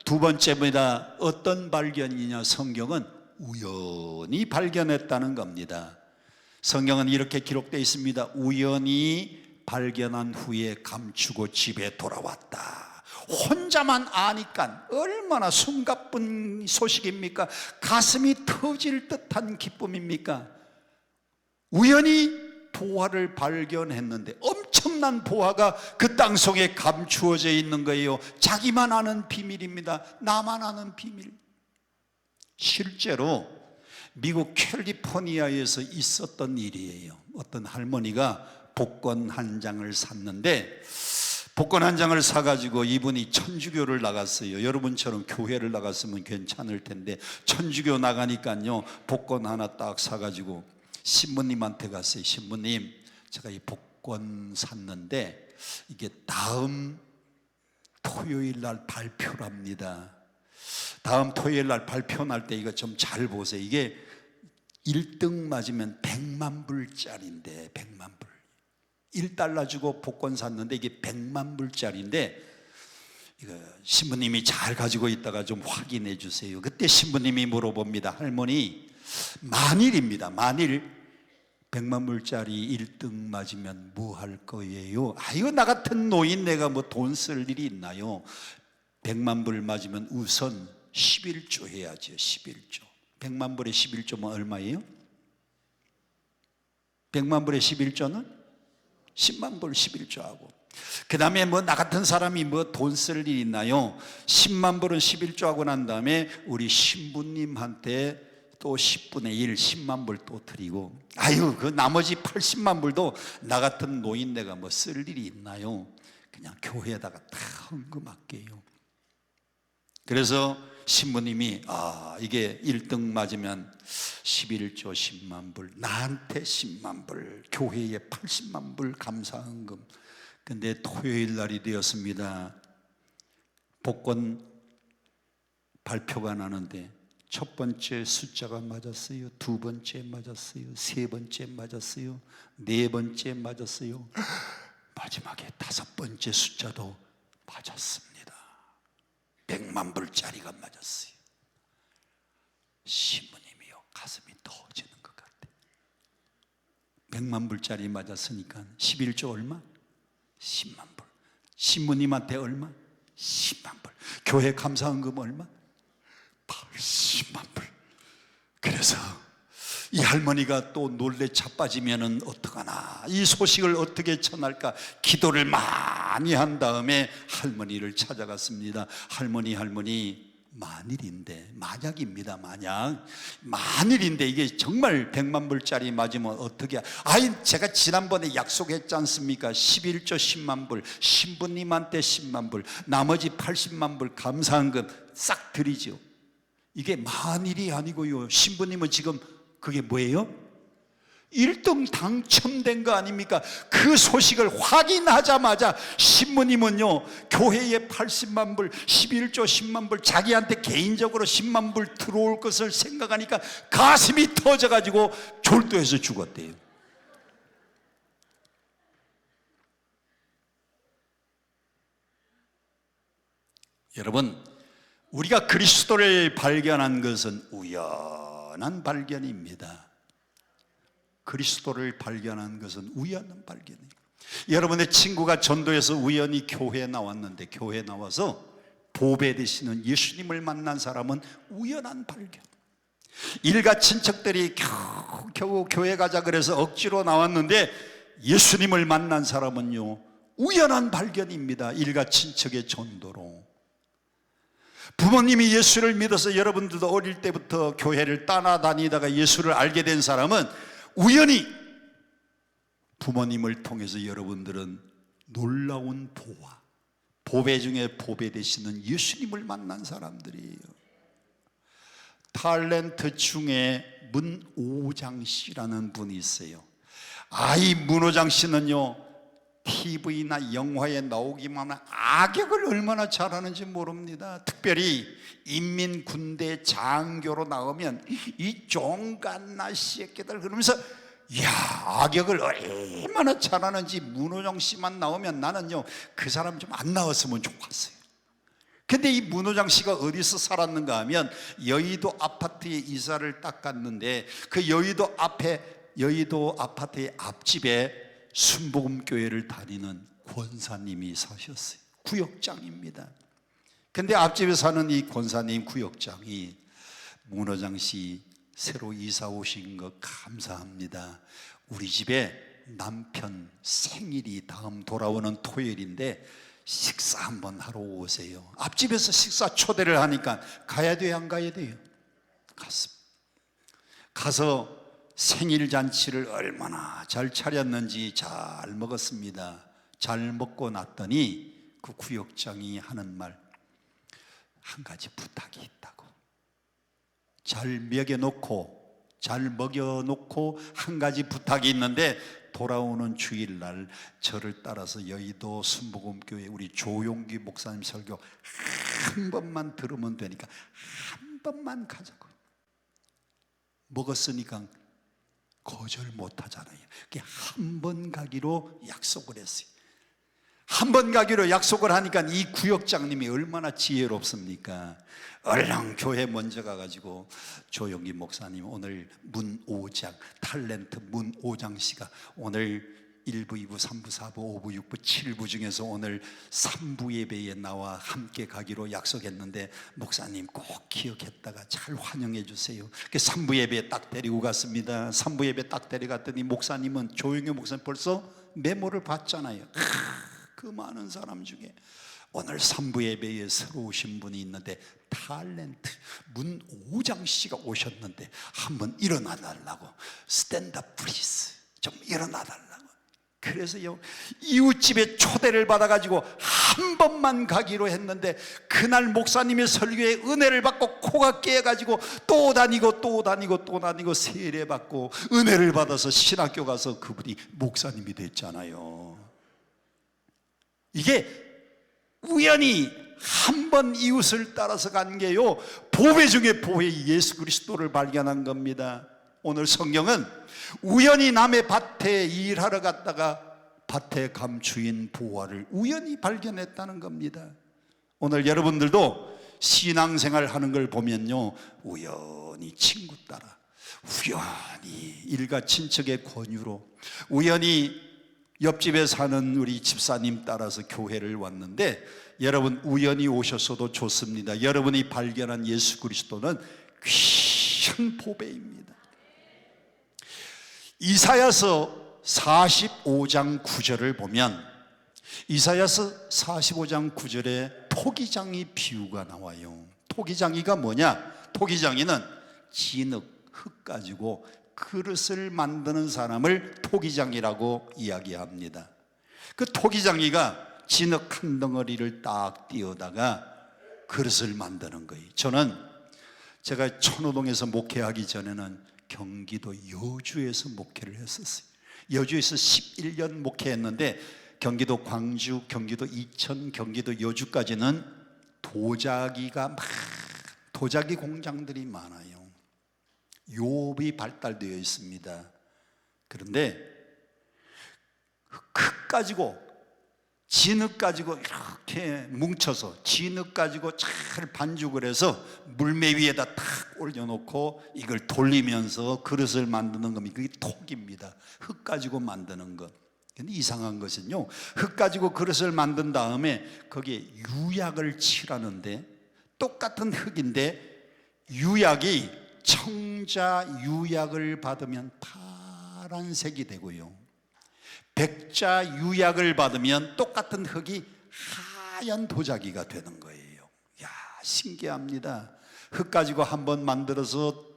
S2: 두 번째입니다. 어떤 발견이냐? 성경은 우연히 발견했다는 겁니다. 성경은 이렇게 기록되어 있습니다. 우연히 발견한 후에 감추고 집에 돌아왔다. 혼자만 아니까 얼마나 숨가쁜 소식입니까? 가슴이 터질 듯한 기쁨입니까? 우연히 보화를 발견했는데 엄청난 보화가 그 땅속에 감추어져 있는 거예요. 자기만 아는 비밀입니다. 나만 아는 비밀. 실제로 미국 캘리포니아에서 있었던 일이에요. 어떤 할머니가 복권 한 장을 샀는데 복권 한 장을 사가지고 이분이 천주교를 나갔어요. 여러분처럼 교회를 나갔으면 괜찮을 텐데 천주교 나가니까요, 복권 하나 딱 사가지고 신부님한테 갔어요. 신부님, 제가 이 복권 샀는데 이게 다음 토요일 날 발표랍니다. 다음 토요일 날 발표 날 때 이거 좀 잘 보세요. 이게 1등 맞으면 100만 불짜리인데 100만 불. 1달러 주고 복권 샀는데 이게 100만 불짜리인데 이거 신부님이 잘 가지고 있다가 좀 확인해 주세요. 그때 신부님이 물어봅니다. 할머니, 만일입니다. 만일 100만 불짜리 1등 맞으면 뭐 할 거예요? 이거 나 같은 노인 내가 뭐 돈 쓸 일이 있나요? 100만 불 맞으면 우선 11조 해야죠. 11조. 100만 불에 11조면 얼마예요? 100만 불에 11조는 10만 불 11조하고 그 다음에 뭐 나 같은 사람이 뭐 돈 쓸 일이 있나요? 10만 불은 11조하고 난 다음에 우리 신부님한테 또 10분의 1 10만 불 또 드리고 그 나머지 80만 불도 나 같은 노인네가 뭐 쓸 일이 있나요? 그냥 교회에다가 다 헌금할게요. 그래서 신부님이 이게 1등 맞으면 11조 10만 불, 나한테 10만 불, 교회에 80만 불 감사헌금. 근데 토요일 날이 되었습니다. 복권 발표가 나는데 첫 번째 숫자가 맞았어요. 두 번째 맞았어요. 세 번째 맞았어요. 네 번째 맞았어요. 마지막에 다섯 번째 숫자도 맞았습니다. 100만 불짜리가 맞았어요. 신부님이요, 가슴이 터지는 것 같아. 100만 불짜리 맞았으니까 11조 얼마? 10만 불. 신부님한테 얼마? 10만 불. 교회 감사헌금 얼마? 80만 불. 그래서 이 할머니가 또 놀래 자빠지면은 어떡하나, 이 소식을 어떻게 전할까 기도를 많이 한 다음에 할머니를 찾아갔습니다. 할머니 만일인데, 만약입니다. 만일인데 이게 정말 100만 불짜리 맞으면 어떻게, 제가 지난번에 약속했지 않습니까? 11조 10만 불, 신부님한테 10만 불, 나머지 80만 불 감사헌금 싹 드리죠. 이게 만일이 아니고요, 신부님은 지금 그게 뭐예요? 1등 당첨된 거 아닙니까? 그 소식을 확인하자마자 신부님은요, 교회에 80만 불, 11조 10만 불, 자기한테 개인적으로 10만 불 들어올 것을 생각하니까 가슴이 터져가지고 졸도해서 죽었대요. 여러분, 우리가 그리스도를 발견한 것은 우연한 발견입니다. 그리스도를 발견한 것은 우연한 발견이에요. 여러분의 친구가 전도해서 우연히 교회에 나왔는데, 교회에 나와서 보배 되시는 예수님을 만난 사람은 우연한 발견. 일가 친척들이 겨우 교회 가자 그래서 억지로 나왔는데 예수님을 만난 사람은요, 우연한 발견입니다. 일가 친척의 전도로. 부모님이 예수를 믿어서 여러분들도 어릴 때부터 교회를 따라다니다가 예수를 알게 된 사람은 우연히, 부모님을 통해서 여러분들은 놀라운 보화, 보배 중에 보배 되시는 예수님을 만난 사람들이에요. 탤런트 중에 문오장 씨라는 분이 있어요. 이 문오장 씨는요, TV나 영화에 나오기만 하면 악역을 얼마나 잘하는지 모릅니다. 특별히 인민군대 장교로 나오면 이 종갓나 새끼들 그러면서, 악역을 얼마나 잘하는지. 문호정 씨만 나오면 나는요, 그 사람 좀 안 나왔으면 좋겠어요. 근데 이 문호장 씨가 어디서 살았는가 하면 여의도 아파트에 이사를 딱 갔는데, 그 여의도 아파트의 앞집에 순복음교회를 다니는 권사님이 사셨어요. 구역장입니다. 근데 앞집에 사는 이 권사님 구역장이, 문호장 씨 새로 이사 오신 거 감사합니다. 우리 집에 남편 생일이 다음 돌아오는 토요일인데 식사 한번 하러 오세요. 앞집에서 식사 초대를 하니까 가야 돼요, 안 가야 돼요? 갔습니다. 가서 생일 잔치를 얼마나 잘 차렸는지 잘 먹었습니다. 잘 먹고 났더니 그 구역장이 하는 말, 한 가지 부탁이 있다고. 잘 먹여놓고 한 가지 부탁이 있는데, 돌아오는 주일날 저를 따라서 여의도 순복음교회 우리 조용기 목사님 설교 한 번만 들으면 되니까 한 번만 가자고. 먹었으니까 거절 못 하잖아요. 한 번 가기로 약속을 했어요. 한 번 가기로 약속을 하니까 이 구역장님이 얼마나 지혜롭습니까? 얼른 교회 먼저 가가지고, 조용기 목사님 오늘 문오장, 탤런트 문오장 씨가 오늘 1부, 2부, 3부, 4부, 5부, 6부, 7부 중에서 오늘 3부 예배에 나와 함께 가기로 약속했는데 목사님 꼭 기억했다가 잘 환영해 주세요. 3부 예배에 딱 데리고 갔습니다. 3부 예배 딱 데려갔더니 목사님은, 조용히 목사님 벌써 메모를 봤잖아요. 그 많은 사람 중에 오늘 3부 예배에 새로 오신 분이 있는데 탤런트 문오장 씨가 오셨는데 한번 일어나 달라고. 스탠드업 플리즈, 좀 일어나 달라고. 그래서요, 이웃집에 초대를 받아가지고 한 번만 가기로 했는데, 그날 목사님의 설교에 은혜를 받고 코가 깨가지고 또 다니고 세례 받고 은혜를 받아서 신학교 가서 그분이 목사님이 됐잖아요. 이게 우연히 한 번 이웃을 따라서 간 게요, 보배 중에 보배, 예수 그리스도를 발견한 겁니다. 오늘 성경은 우연히 남의 밭에 일하러 갔다가 밭에 감추인 보화를 우연히 발견했다는 겁니다. 오늘 여러분들도 신앙생활 하는 걸 보면요, 우연히 친구 따라 우연히 일가 친척의 권유로 우연히 옆집에 사는 우리 집사님 따라서 교회를 왔는데, 여러분 우연히 오셨어도 좋습니다. 여러분이 발견한 예수 그리스도는 귀한 보배입니다. 이사야서 45장 9절을 보면, 이사야서 45장 9절에 토기장이 비유가 나와요. 토기장이가 뭐냐? 토기장이는 진흙, 흙 가지고 그릇을 만드는 사람을 토기장이라고 이야기합니다. 그 토기장이가 진흙 한 덩어리를 딱 띄어다가 그릇을 만드는 거예요. 제가 천호동에서 목회하기 전에는 경기도 여주에서 목회를 했었어요. 여주에서 11년 목회했는데, 경기도 광주, 경기도 이천, 경기도 여주까지는 도자기 공장들이 많아요. 요업이 발달되어 있습니다. 그런데 흙 가지고, 진흙 가지고 이렇게 뭉쳐서 진흙 가지고 잘 반죽을 해서 물매 위에다 탁 올려놓고 이걸 돌리면서 그릇을 만드는 겁니다. 그게 톡입니다. 흙 가지고 만드는 것. 근데 이상한 것은요, 흙 가지고 그릇을 만든 다음에 거기에 유약을 칠하는데, 똑같은 흙인데 유약이 청자 유약을 받으면 파란색이 되고요, 백자 유약을 받으면 똑같은 흙이 하얀 도자기가 되는 거예요. 야, 신기합니다. 흙 가지고 한번 만들어서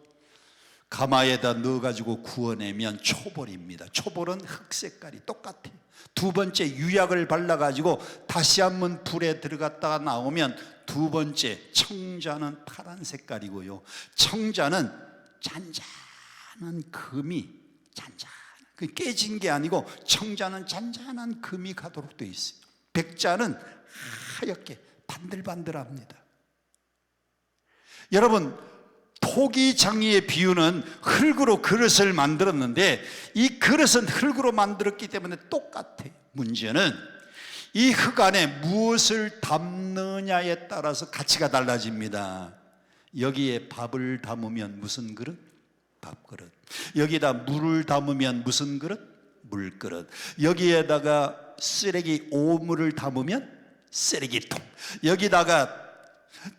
S2: 가마에다 넣어가지고 구워내면 초벌입니다. 초벌은 흙 색깔이 똑같아요. 두 번째 유약을 발라가지고 다시 한번 불에 들어갔다가 나오면 두 번째 청자는 파란 색깔이고요, 청자는 잔잔한 금이, 그 깨진 게 아니고 청자는 잔잔한 금이 가도록 되어 있어요. 백자는 하얗게 반들반들합니다. 여러분, 토기장이의 비유는 흙으로 그릇을 만들었는데, 이 그릇은 흙으로 만들었기 때문에 똑같아요. 문제는 이 흙 안에 무엇을 담느냐에 따라서 가치가 달라집니다. 여기에 밥을 담으면 무슨 그릇? 밥그릇. 여기다 물을 담으면 무슨 그릇? 물그릇. 여기에다가 쓰레기 오물을 담으면 쓰레기통. 여기다가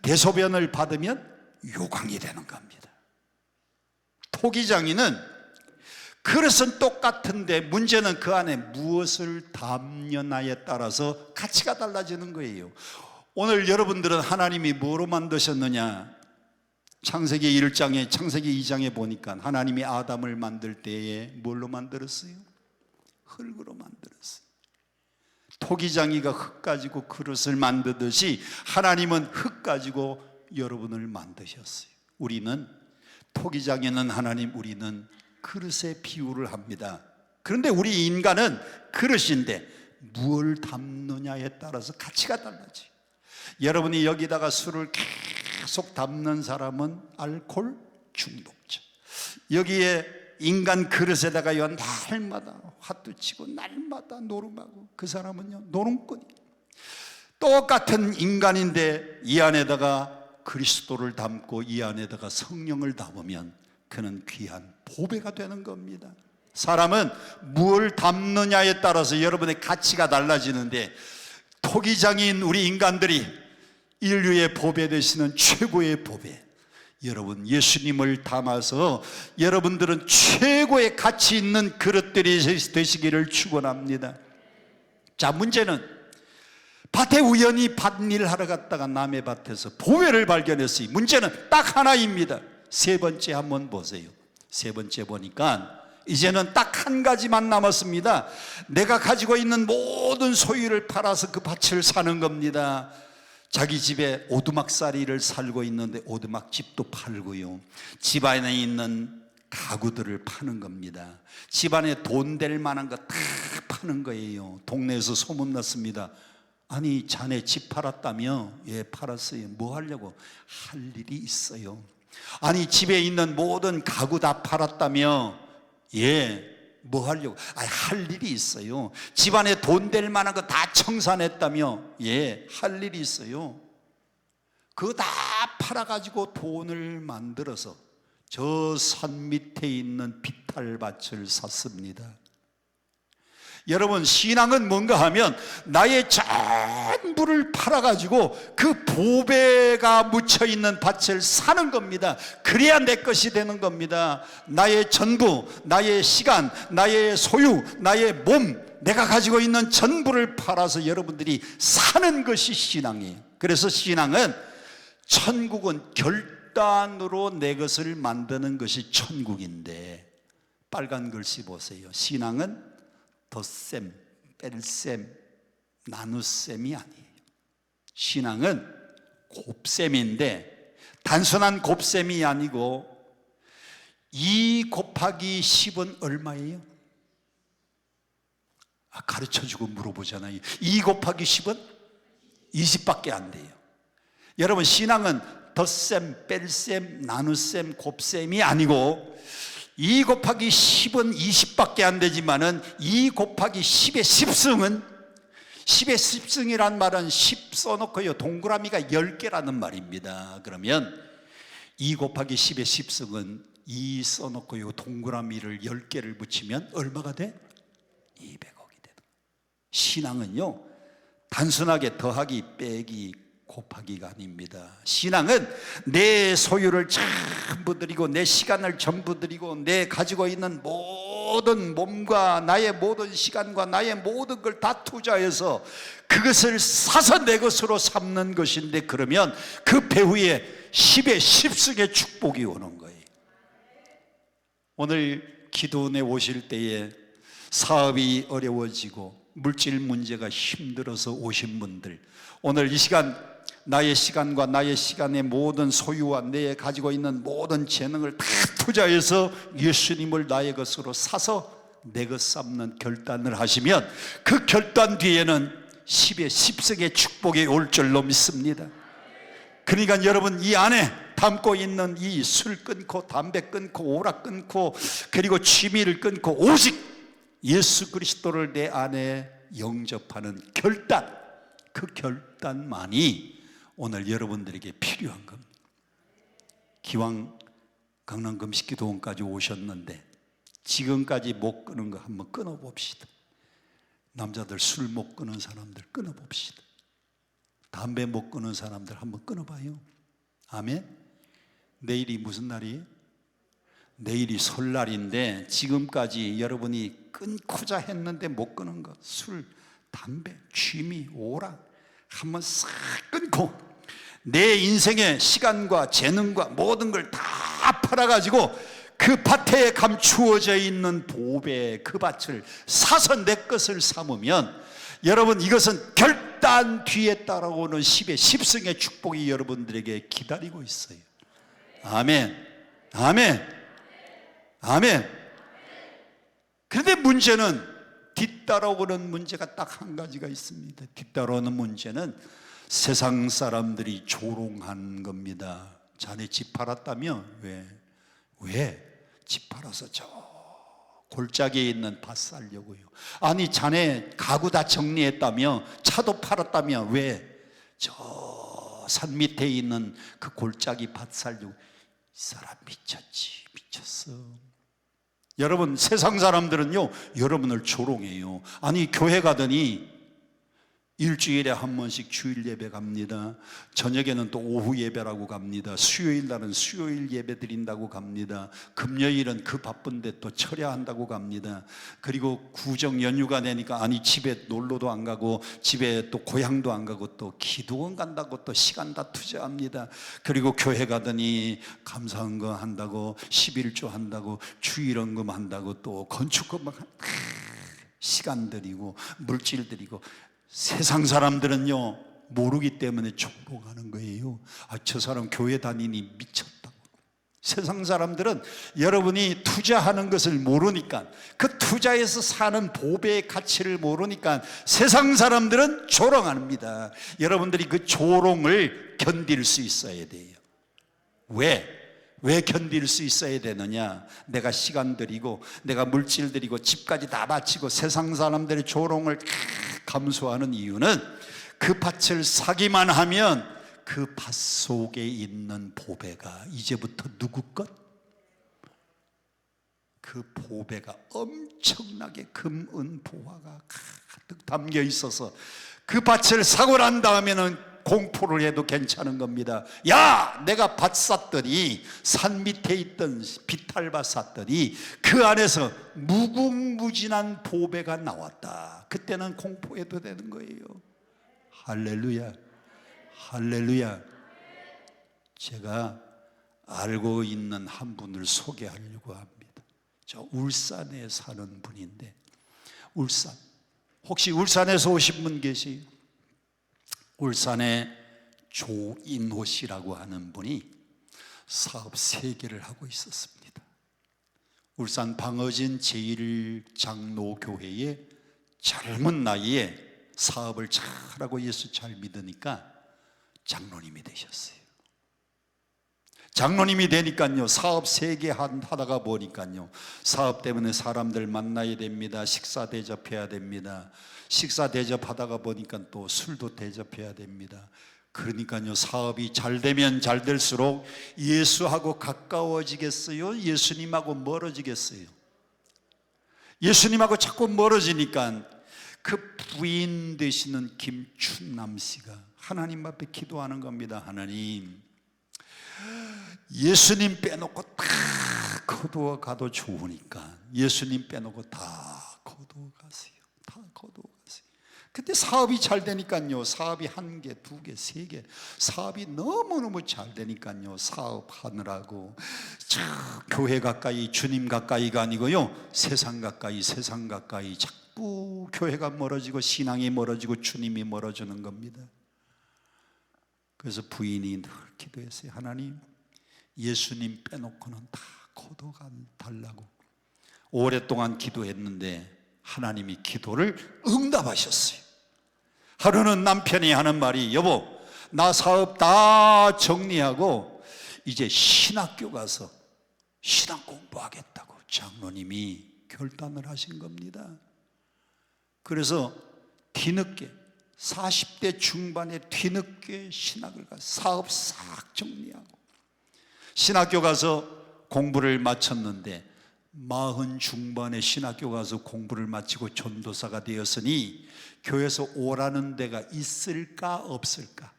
S2: 대소변을 받으면 요강이 되는 겁니다. 토기장이는 그릇은 똑같은데 문제는 그 안에 무엇을 담느냐에 따라서 가치가 달라지는 거예요. 오늘 여러분들은 하나님이 뭐로 만드셨느냐? 창세기 1장에, 창세기 2장에 보니까 하나님이 아담을 만들 때에 뭘로 만들었어요? 흙으로 만들었어요. 토기장이가 흙 가지고 그릇을 만드듯이 하나님은 흙 가지고 여러분을 만드셨어요. 우리는 토기장에는 하나님, 우리는 그릇에 비유를 합니다. 그런데 우리 인간은 그릇인데 무엇을 담느냐에 따라서 가치가 달라져요. 여러분이 여기다가 술을 계속 담는 사람은 알코올 중독자. 여기에 인간 그릇에다가요 날마다 화투치고 날마다 노름하고, 그 사람은요 노름꾼이. 똑같은 인간인데 이 안에다가 그리스도를 담고 이 안에다가 성령을 담으면 그는 귀한 보배가 되는 겁니다. 사람은 무엇을 담느냐에 따라서 여러분의 가치가 달라지는데, 토기장인 우리 인간들이 인류의 보배 되시는 최고의 보배, 여러분 예수님을 담아서 여러분들은 최고의 가치 있는 그릇들이 되시기를 축원합니다. 자, 문제는 밭에 우연히 밭일을 하러 갔다가 남의 밭에서 보배를 발견했어요. 문제는 딱 하나입니다. 세 번째 한번 보세요. 세 번째 보니까 이제는 딱 한 가지만 남았습니다. 내가 가지고 있는 모든 소유를 팔아서 그 밭을 사는 겁니다. 자기 집에 오두막살이를 살고 있는데 오두막집도 팔고요, 집안에 있는 가구들을 파는 겁니다. 집안에 돈 될 만한 거 다 파는 거예요. 동네에서 소문났습니다. 아니, 자네 집 팔았다며? 예, 팔았어요. 뭐 하려고? 할 일이 있어요. 아니, 집에 있는 모든 가구 다 팔았다며? 예, 뭐 하려고? 할 일이 있어요. 집안에 돈 될 만한 거 다 청산했다며? 예, 할 일이 있어요. 그거 다 팔아가지고 돈을 만들어서 저 산 밑에 있는 비탈밭을 샀습니다. 여러분, 신앙은 뭔가 하면 나의 전부를 팔아가지고 그 보배가 묻혀있는 밭을 사는 겁니다. 그래야 내 것이 되는 겁니다. 나의 전부, 나의 시간, 나의 소유, 나의 몸, 내가 가지고 있는 전부를 팔아서 여러분들이 사는 것이 신앙이에요. 그래서 신앙은, 천국은 결단으로 내 것을 만드는 것이 천국인데, 빨간 글씨 보세요. 신앙은 덧셈, 뺄셈, 나눗셈이 아니에요. 신앙은 곱셈인데 단순한 곱셈이 아니고 2 곱하기 10은 얼마예요? 가르쳐주고 물어보잖아요. 2 곱하기 10은 20밖에 안 돼요. 여러분, 신앙은 덧셈, 뺄셈, 나눗셈, 곱셈이 아니고 2 곱하기 10은 20밖에 안 되지만은 2 곱하기 10의 10승은, 10의 10승이란 말은 10 써놓고요, 동그라미가 10개라는 말입니다. 그러면 2 곱하기 10의 10승은 2 써놓고요, 동그라미를 10개를 붙이면 얼마가 돼? 200억이 되다. 신앙은요, 단순하게 더하기, 빼기, 곱하기가 아닙니다. 신앙은 내 소유를 전부 드리고, 내 시간을 전부 드리고, 내 가지고 있는 모든 몸과 나의 모든 시간과 나의 모든 걸 다 투자해서 그것을 사서 내 것으로 삼는 것인데, 그러면 그 배후에 10의 10승의 축복이 오는 거예요. 오늘 기도원에 오실 때에 사업이 어려워지고 물질 문제가 힘들어서 오신 분들, 오늘 이 시간 나의 시간과 나의 시간의 모든 소유와 내 가지고 있는 모든 재능을 다 투자해서 예수님을 나의 것으로 사서 내 것 삼는 결단을 하시면, 그 결단 뒤에는 10의 10승의 축복이 올 줄로 믿습니다. 그러니까 여러분, 이 안에 담고 있는 이 술 끊고, 담배 끊고, 오락 끊고, 그리고 취미를 끊고, 오직 예수 그리스도를 내 안에 영접하는 결단, 그 결단만이 오늘 여러분들에게 필요한 겁니다. 기왕 강남금식기도원까지 오셨는데 지금까지 못 끊은 거 한번 끊어봅시다. 남자들 술 못 끊은 사람들 끊어봅시다. 담배 못 끊은 사람들 한번 끊어봐요. 아멘. 내일이 무슨 날이에요? 내일이 설날인데 지금까지 여러분이 끊고자 했는데 못 끊은 거, 술, 담배, 취미, 오락 한번 싹 끊고 내 인생의 시간과 재능과 모든 걸 다 팔아가지고 그 밭에 감추어져 있는 보배, 그 밭을 사서 내 것을 삼으면, 여러분, 이것은 결단 뒤에 따라오는 10의 10승의 축복이 여러분들에게 기다리고 있어요. 아멘, 아멘, 아멘. 그런데 문제는, 뒤따라오는 문제가 딱 한 가지가 있습니다. 뒤따라오는 문제는 세상 사람들이 조롱한 겁니다. 자네 집 팔았다며? 왜? 집 팔아서 저 골짜기에 있는 밭 살려고요. 아니, 자네 가구 다 정리했다며? 차도 팔았다며? 왜? 저 산 밑에 있는 그 골짜기 밭 살려고. 이 사람 미쳤지, 미쳤어. 여러분, 세상 사람들은요, 여러분을 조롱해요. 아니, 교회 가더니 일주일에 한 번씩 주일 예배 갑니다. 저녁에는 또 오후 예배라고 갑니다. 수요일 날은 수요일 예배 드린다고 갑니다. 금요일은 그 바쁜데 또 철야한다고 갑니다. 그리고 구정 연휴가 되니까, 아니, 집에 놀러도 안 가고 집에 또 고향도 안 가고 또 기도원 간다고 또 시간 다 투자합니다. 그리고 교회 가더니 감사헌금 한다고, 11조 한다고, 주일헌금 한다고, 또 건축금 시간 들이고 물질 들이고. 세상 사람들은요, 모르기 때문에 조롱하는 거예요. 저 사람 교회 다니니 미쳤다고. 세상 사람들은 여러분이 투자하는 것을 모르니까, 그 투자에서 사는 보배의 가치를 모르니까 세상 사람들은 조롱합니다. 여러분들이 그 조롱을 견딜 수 있어야 돼요. 왜 견딜 수 있어야 되느냐? 내가 시간 들이고 내가 물질 들이고 집까지 다 바치고 세상 사람들의 조롱을 감수하는 이유는, 그 밭을 사기만 하면 그 밭 속에 있는 보배가 이제부터 누구 것? 그 보배가 엄청나게 금은 보화가 가득 담겨 있어서 그 밭을 사고 난 다음에는 공포를 해도 괜찮은 겁니다. 야, 내가 밭 샀더니 산 밑에 있던 비탈밭 샀더니 그 안에서 무궁무진한 보배가 나왔다. 그때는 공포해도 되는 거예요. 할렐루야, 할렐루야. 제가 알고 있는 한 분을 소개하려고 합니다. 저 울산에 사는 분인데, 울산, 혹시 울산에서 오신 분 계세요? 울산에 조인호 씨라고 하는 분이 사업 3개를 하고 있었습니다. 울산 방어진 제1장로교회에 젊은 나이에 사업을 잘하고 예수 잘 믿으니까 장로님이 되셨어요. 장로님이 되니까요, 사업 3개 하다가 보니까요, 사업 때문에 사람들 만나야 됩니다. 식사 대접해야 됩니다. 식사 대접하다가 보니까 또 술도 대접해야 됩니다. 그러니까요, 사업이 잘 되면 잘 될수록 예수하고 가까워지겠어요? 예수님하고 멀어지겠어요? 예수님하고 자꾸 멀어지니까 그 부인 되시는 김춘남 씨가 하나님 앞에 기도하는 겁니다. 하나님, 예수님 빼놓고 다 거두어 가도 좋으니까 예수님 빼놓고 다 거두어 가세요. 다 거두어 가세요. 근데 사업이 잘 되니까요, 사업이 1개, 2개, 3개, 사업이 너무너무 잘 되니까요, 사업하느라고 저 교회 가까이, 주님 가까이가 아니고요, 세상 가까이 자꾸 교회가 멀어지고 신앙이 멀어지고 주님이 멀어지는 겁니다. 그래서 부인이 늘 기도했어요. 하나님, 예수님 빼놓고는 다 거둬가 달라고. 오랫동안 기도했는데 하나님이 기도를 응답하셨어요. 하루는 남편이 하는 말이, 여보, 나 사업 다 정리하고 이제 신학교 가서 신학 공부하겠다고 장로님이 결단을 하신 겁니다. 그래서 뒤늦게 40대 중반에 뒤늦게 신학을 가서 사업 싹 정리하고 신학교 가서 공부를 마쳤는데 40 중반에 신학교 가서 공부를 마치고 전도사가 되었으니 교회에서 오라는 데가 있을까 없을까?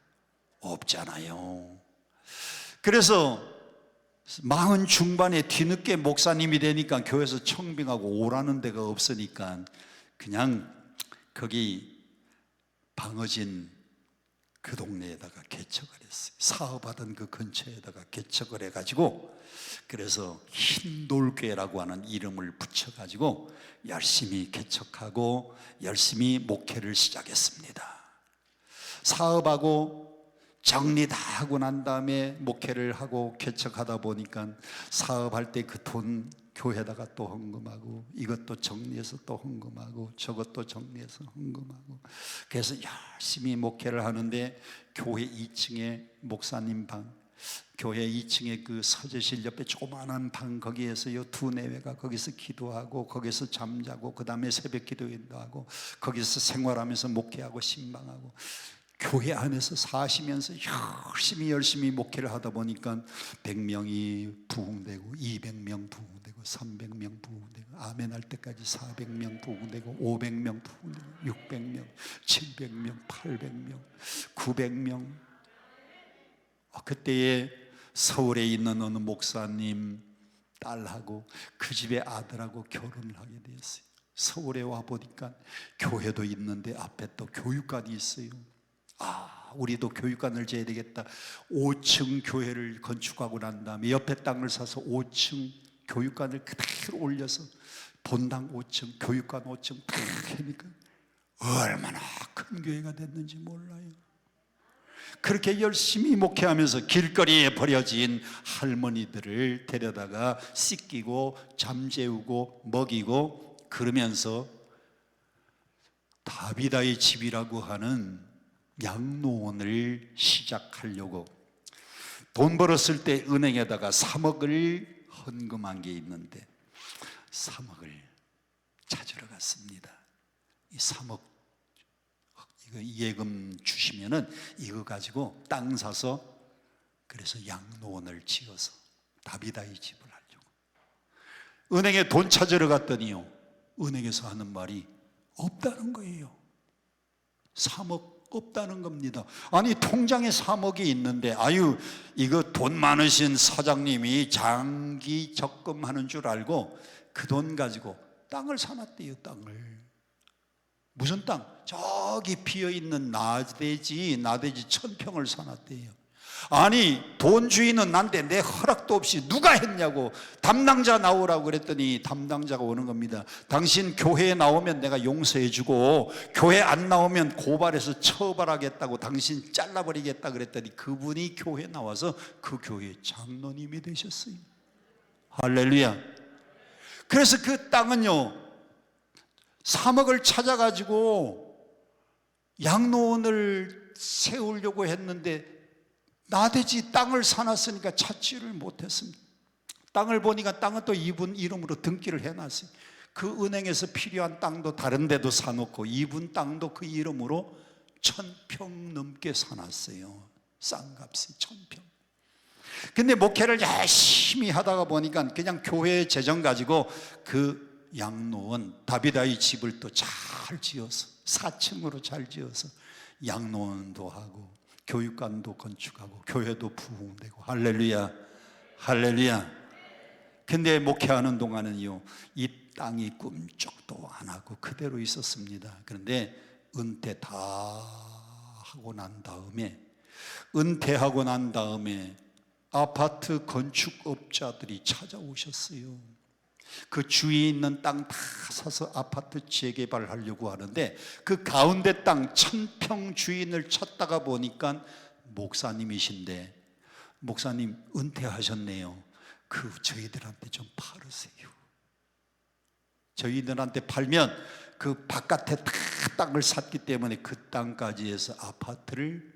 S2: 없잖아요. 그래서 40 중반에 뒤늦게 목사님이 되니까 교회에서 청빙하고 오라는 데가 없으니까 그냥 거기 방어진 그 동네에다가 개척을 했어요. 사업하던 그 근처에다가 개척을 해가지고, 그래서 흰돌교회라고 하는 이름을 붙여가지고 열심히 개척하고 열심히 목회를 시작했습니다. 사업하고 정리 다 하고 난 다음에 목회를 하고 개척하다 보니까 사업할 때 그 돈 교회에다가 또 헌금하고, 이것도 정리해서 또 헌금하고, 저것도 정리해서 헌금하고, 그래서 열심히 목회를 하는데 교회 2층에 목사님 방, 교회 2층에 그 서재실 옆에 조그마한 방, 거기에서요 2-4회가 거기서 기도하고 거기서 잠자고 그 다음에 새벽 기도회도 하고 거기서 생활하면서 목회하고 신방하고, 교회 안에서 사시면서 열심히 목회를 하다 보니까 100명이 부흥되고 200명 부흥되고 300명 부흥되고 아멘 할 때까지 400명 부흥되고 500명 부흥되고 600명, 700명, 800명, 900명. 그때에 서울에 있는 어느 목사님 딸하고 그 집의 아들하고 결혼을 하게 되었어요. 서울에 와 보니까 교회도 있는데 앞에 또 교육관이 있어요. 우리도 교육관을 지어야 되겠다. 5층 교회를 건축하고 난 다음에 옆에 땅을 사서 5층 교육관을 그대로 올려서 본당 5층, 교육관 5층 딱 하니까 얼마나 큰 교회가 됐는지 몰라요. 그렇게 열심히 목회하면서 길거리에 버려진 할머니들을 데려다가 씻기고 잠재우고 먹이고, 그러면서 다비다의 집이라고 하는 양로원을 시작하려고 돈 벌었을 때 은행에다가 3억을 헌금한 게 있는데 3억을 찾으러 갔습니다. 이 3억 이거 예금 주시면은 이거 가지고 땅 사서 그래서 양로원을 지어서 다비다의 집을 하려고. 은행에 돈 찾으러 갔더니요, 은행에서 하는 말이 없다는 거예요. 3억 없다는 겁니다. 아니, 통장에 3억이 있는데, 아유, 이거 돈 많으신 사장님이 장기 적금하는 줄 알고 그 돈 가지고 땅을 사놨대요. 땅을. 무슨 땅? 저기 비어있는 나대지 1000평을 사놨대요. 아니, 돈 주인은 난데 내 허락도 없이 누가 했냐고 담당자 나오라고 그랬더니 담당자가 오는 겁니다. 당신 교회에 나오면 내가 용서해 주고 교회 안 나오면 고발해서 처벌하겠다고, 당신 잘라버리겠다 그랬더니 그분이 교회에 나와서 그 교회 장로님이 되셨어요. 할렐루야. 그래서 그 땅은요, 3억을 찾아가지고 양로원을 세우려고 했는데 나대지 땅을 사놨으니까 찾지를 못했습니다. 땅을 보니까 땅은 또 이분 이름으로 등기를 해놨어요. 그 은행에서 필요한 땅도 다른 데도 사놓고 이분 땅도 그 이름으로 1000평 넘게 사놨어요. 싼 값이 1000평. 근데 목회를 열심히 하다가 보니까 그냥 교회 재정 가지고 그 양로원 다비다의 집을 또 잘 지어서 4층으로 잘 지어서 양로원도 하고 교육관도 건축하고 교회도 부흥되고, 할렐루야, 할렐루야. 근데 목회하는 동안은요, 이 땅이 꿈쩍도 안 하고 그대로 있었습니다. 그런데 은퇴 다 하고 난 다음에 아파트 건축업자들이 찾아오셨어요. 그 주위에 있는 땅 다 사서 아파트 재개발하려고 하는데 그 가운데 땅 1000평 주인을 찾다가 보니까 목사님이신데, 목사님 은퇴하셨네요. 그 저희들한테 좀 팔으세요. 저희들한테 팔면 그 바깥에 다 땅을 샀기 때문에 그 땅까지 해서 아파트를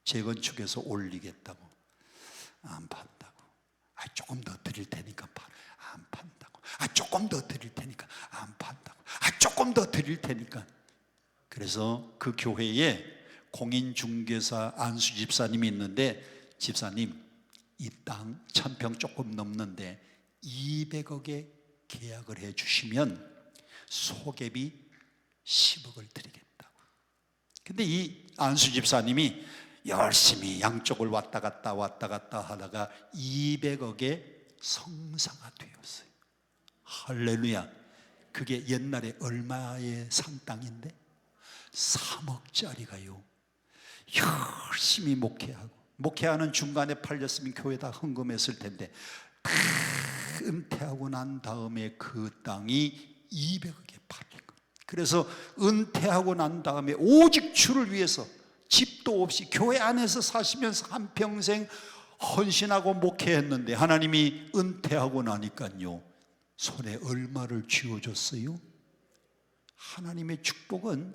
S2: 재건축해서 올리겠다고. 안 판다고. 조금 더 드릴 테니까 안 판다고. 조금 더 드릴 테니까 안 판다고. 조금 더 드릴 테니까. 그래서 그 교회에 공인중개사 안수 집사님이 있는데, 집사님, 이 땅 1000평 조금 넘는데 200억에 계약을 해 주시면 소개비 10억을 드리겠다고. 근데 이 안수 집사님이 열심히 양쪽을 왔다 갔다 하다가 200억의 성사가 되었어요. 할렐루야. 그게 옛날에 얼마에 산 땅인데 3억짜리가요. 열심히 목회하는 중간에 팔렸으면 교회다 헌금했을 텐데 다 은퇴하고 난 다음에 그 땅이 200억에 팔린 거예요. 그래서 은퇴하고 난 다음에 오직 주를 위해서 집도 없이 교회 안에서 사시면서 한평생 헌신하고 목회했는데 하나님이 은퇴하고 나니까요, 손에 얼마를 쥐어줬어요? 하나님의 축복은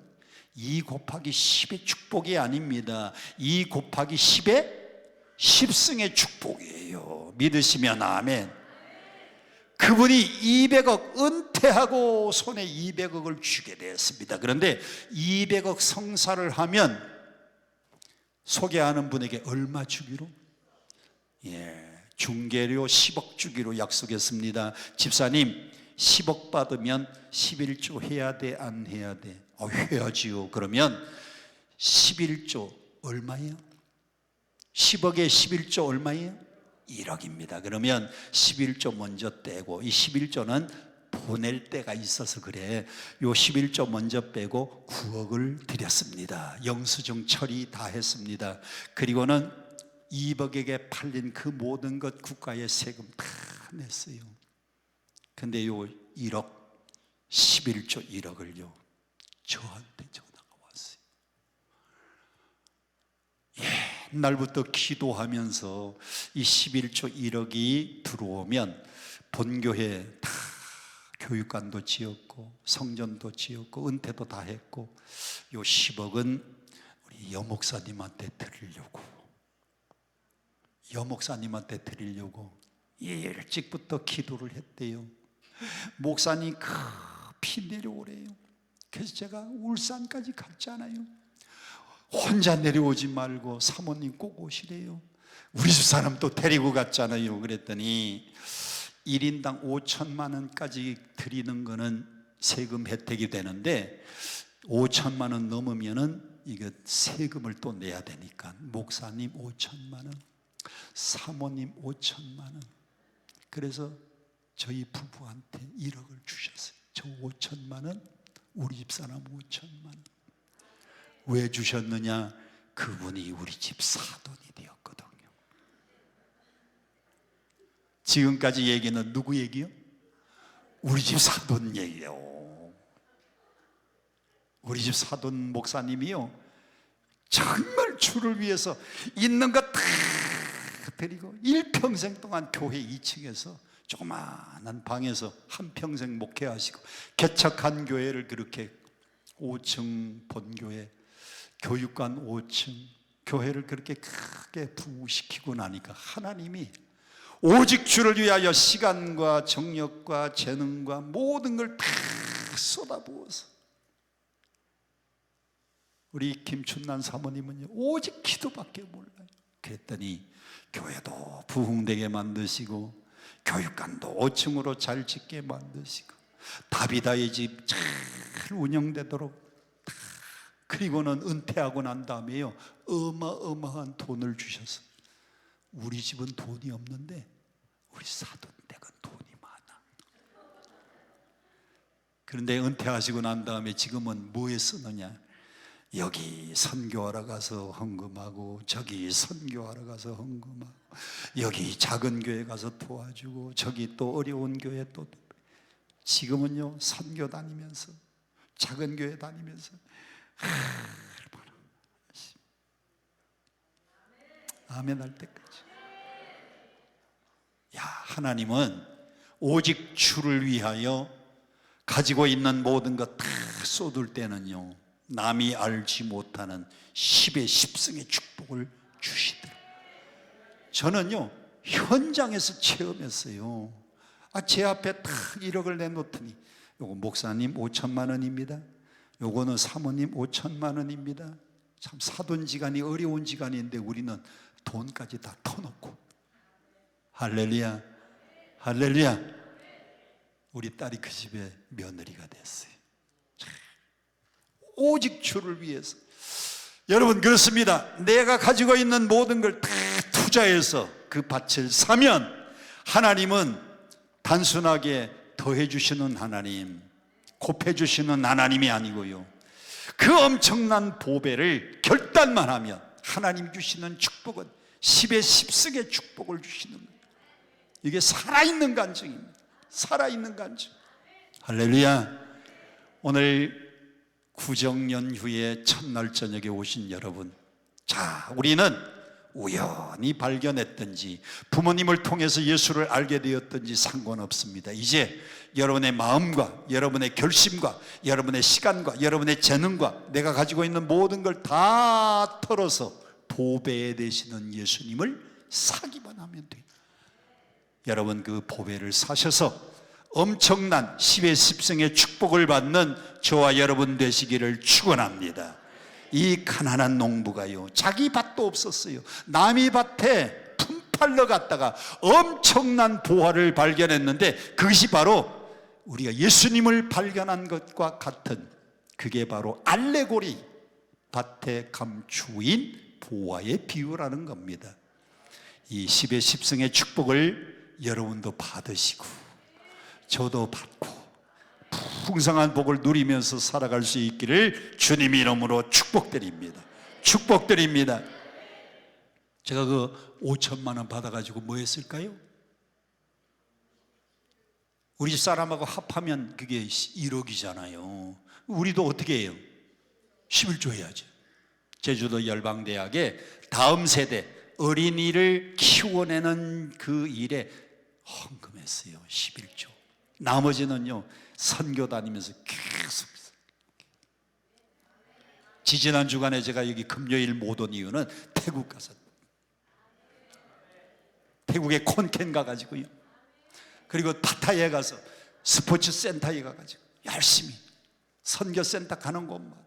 S2: 2 곱하기 10의 축복이 아닙니다. 2 곱하기 10의 10승의 축복이에요. 믿으시면 아멘. 그분이 200억 은퇴하고 손에 200억을 쥐게 되었습니다. 그런데 200억 성사를 하면 소개하는 분에게 얼마 주기로? 중개료 10억 주기로 약속했습니다. 집사님, 10억 받으면 11조 해야 돼, 안 해야 돼? 해야지요. 그러면 11조 얼마예요? 10억에 11조 얼마예요? 1억입니다. 그러면 11조 먼저 떼고, 이 11조는 보낼 때가 있어서 그래. 요 11조 먼저 빼고 9억을 드렸습니다. 영수증 처리 다 했습니다. 그리고는 2억에게 팔린 그 모든 것 국가에 세금 다 냈어요. 근데 요 1억, 11조 1억을요 저한테 전화가 왔어요. 옛날부터 기도하면서 이 11조 1억이 들어오면 본교회 다 교육관도 지었고 성전도 지었고 은퇴도 다 했고, 요 10억은 우리 여목사님한테 드리려고 일찍부터 기도를 했대요. 목사님 급히 내려오래요. 그래서 제가 울산까지 갔잖아요. 혼자 내려오지 말고 사모님 꼭 오시래요. 우리 집 사람 또 데리고 갔잖아요. 그랬더니 1인당 5천만 원까지 드리는 거는 세금 혜택이 되는데 5천만 원 넘으면은 이거 세금을 또 내야 되니까 목사님 5천만 원, 사모님 5천만 원. 그래서 저희 부부한테 1억을 주셨어요. 저 5천만 원, 우리 집사람 5천만 원. 왜 주셨느냐? 그분이 우리 집 사돈이 되었거든요. 지금까지 얘기는 누구 얘기요? 우리 집 사돈 얘기요. 우리 집 사돈 목사님이요, 정말 주를 위해서 있는 것 다 드리고 일평생 동안 교회 2층에서 조그마한 방에서 한평생 목회하시고 개척한 교회를 그렇게 5층 본교회, 교육관 5층 교회를 그렇게 크게 부시키고 나니까 하나님이 오직 주를 위하여 시간과 정력과 재능과 모든 걸 다 쏟아부어서, 우리 김춘난 사모님은요 오직 기도밖에 몰라요. 그랬더니 교회도 부흥되게 만드시고 교육관도 5층으로 잘 짓게 만드시고 다비다의 집 잘 운영되도록, 그리고는 은퇴하고 난 다음에요 어마어마한 돈을 주셔서, 우리 집은 돈이 없는데 우리 사돈 댁은 돈이 많아. 그런데 은퇴하시고 난 다음에 지금은 뭐에 쓰느냐? 여기 선교하러 가서 헌금하고 저기 선교하러 가서 헌금하고 여기 작은 교회 가서 도와주고 저기 또 어려운 교회 또. 지금은요 선교 다니면서 작은 교회 다니면서 얼마나 아멘 할 때까지. 야, 하나님은 오직 주를 위하여 가지고 있는 모든 것 다 쏟을 때는요 남이 알지 못하는 10의 10승의 축복을 주시더라고요. 저는요 현장에서 체험했어요. 제 앞에 딱 1억을 내놓더니 요거 목사님 5천만 원입니다, 요거는 사모님 5천만 원입니다. 참 사돈지간이 어려운 지간인데 우리는 돈까지 다 터놓고, 할렐루야 할렐루야, 우리 딸이 그 집에 며느리가 됐어요. 오직 주를 위해서. 여러분 그렇습니다. 내가 가지고 있는 모든 걸 다 투자해서 그 밭을 사면 하나님은 단순하게 더해 주시는 하나님, 곱해 주시는 하나님이 아니고요, 그 엄청난 보배를 결단만 하면 하나님 주시는 축복은 10의 10승의 축복을 주시는 거예요. 이게 살아있는 간증입니다. 살아있는 간증. 할렐루야. 오늘 구정연 후에 첫날 저녁에 오신 여러분, 자, 우리는 우연히 발견했든지 부모님을 통해서 예수를 알게 되었든지 상관없습니다. 이제 여러분의 마음과 여러분의 결심과 여러분의 시간과 여러분의 재능과 내가 가지고 있는 모든 걸 다 털어서 보배 되시는 예수님을 사기만 하면 돼요. 여러분 그 보배를 사셔서 엄청난 10의 10승의 축복을 받는 저와 여러분 되시기를 축원합니다. 이 가난한 농부가요 자기 밭도 없었어요. 남의 밭에 품팔러 갔다가 엄청난 보화를 발견했는데 그것이 바로 우리가 예수님을 발견한 것과 같은, 그게 바로 알레고리, 밭에 감추인 보화의 비유라는 겁니다. 이 10의 10승의 축복을 여러분도 받으시고 저도 받고 풍성한 복을 누리면서 살아갈 수 있기를 주님 이름으로 축복드립니다. 축복드립니다. 제가 그 5천만 원 받아가지고 뭐 했을까요? 우리 집 사람하고 합하면 그게 1억이잖아요. 우리도 어떻게 해요? 11조 해야죠. 제주도 열방대학에 다음 세대 어린이를 키워내는 그 일에 헌금했어요. 11조. 나머지는요 선교 다니면서 계속. 지지난 주간에 제가 여기 금요일 못 온 이유는 태국 가서, 태국에 콘켄 가가지고요, 그리고 파타야에 가서 스포츠 센터에 가가지고 열심히 선교센터 가는 곳마다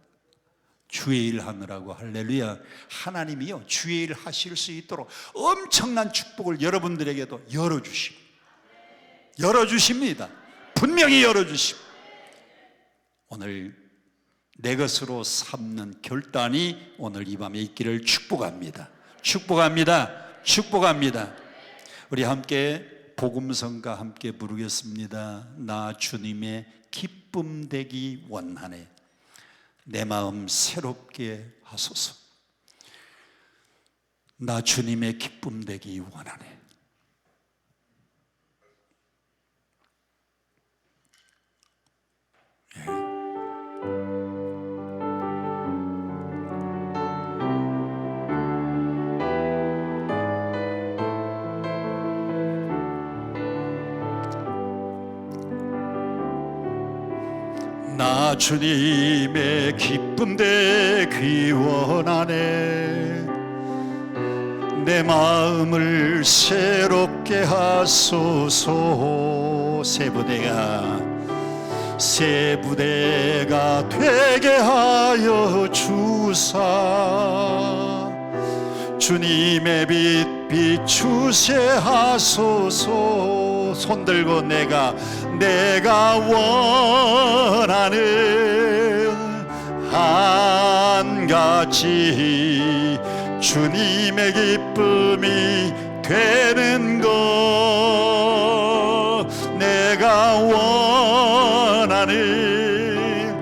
S2: 주의 일 하느라고. 할렐루야. 하나님이요 주의 일 하실 수 있도록 엄청난 축복을 여러분들에게도 열어주시고 열어주십니다. 분명히 열어주십니다. 오늘 내 것으로 삼는 결단이 오늘 이 밤에 있기를 축복합니다. 축복합니다. 축복합니다. 우리 함께 복음성가 함께 부르겠습니다. 나 주님의 기쁨 되기 원하네. 내 마음 새롭게 하소서. 나 주님의 기쁨 되기 원하네. 나 주님의 기쁨 되기 원하네. 내 마음을 새롭게 하소서. 새 부대가 되게 하여 주사. 주님의 빛 비추세 하소서. 손들고 내가 원하는 한 가지 주님의 기쁨이 되는 것. 내가 원하는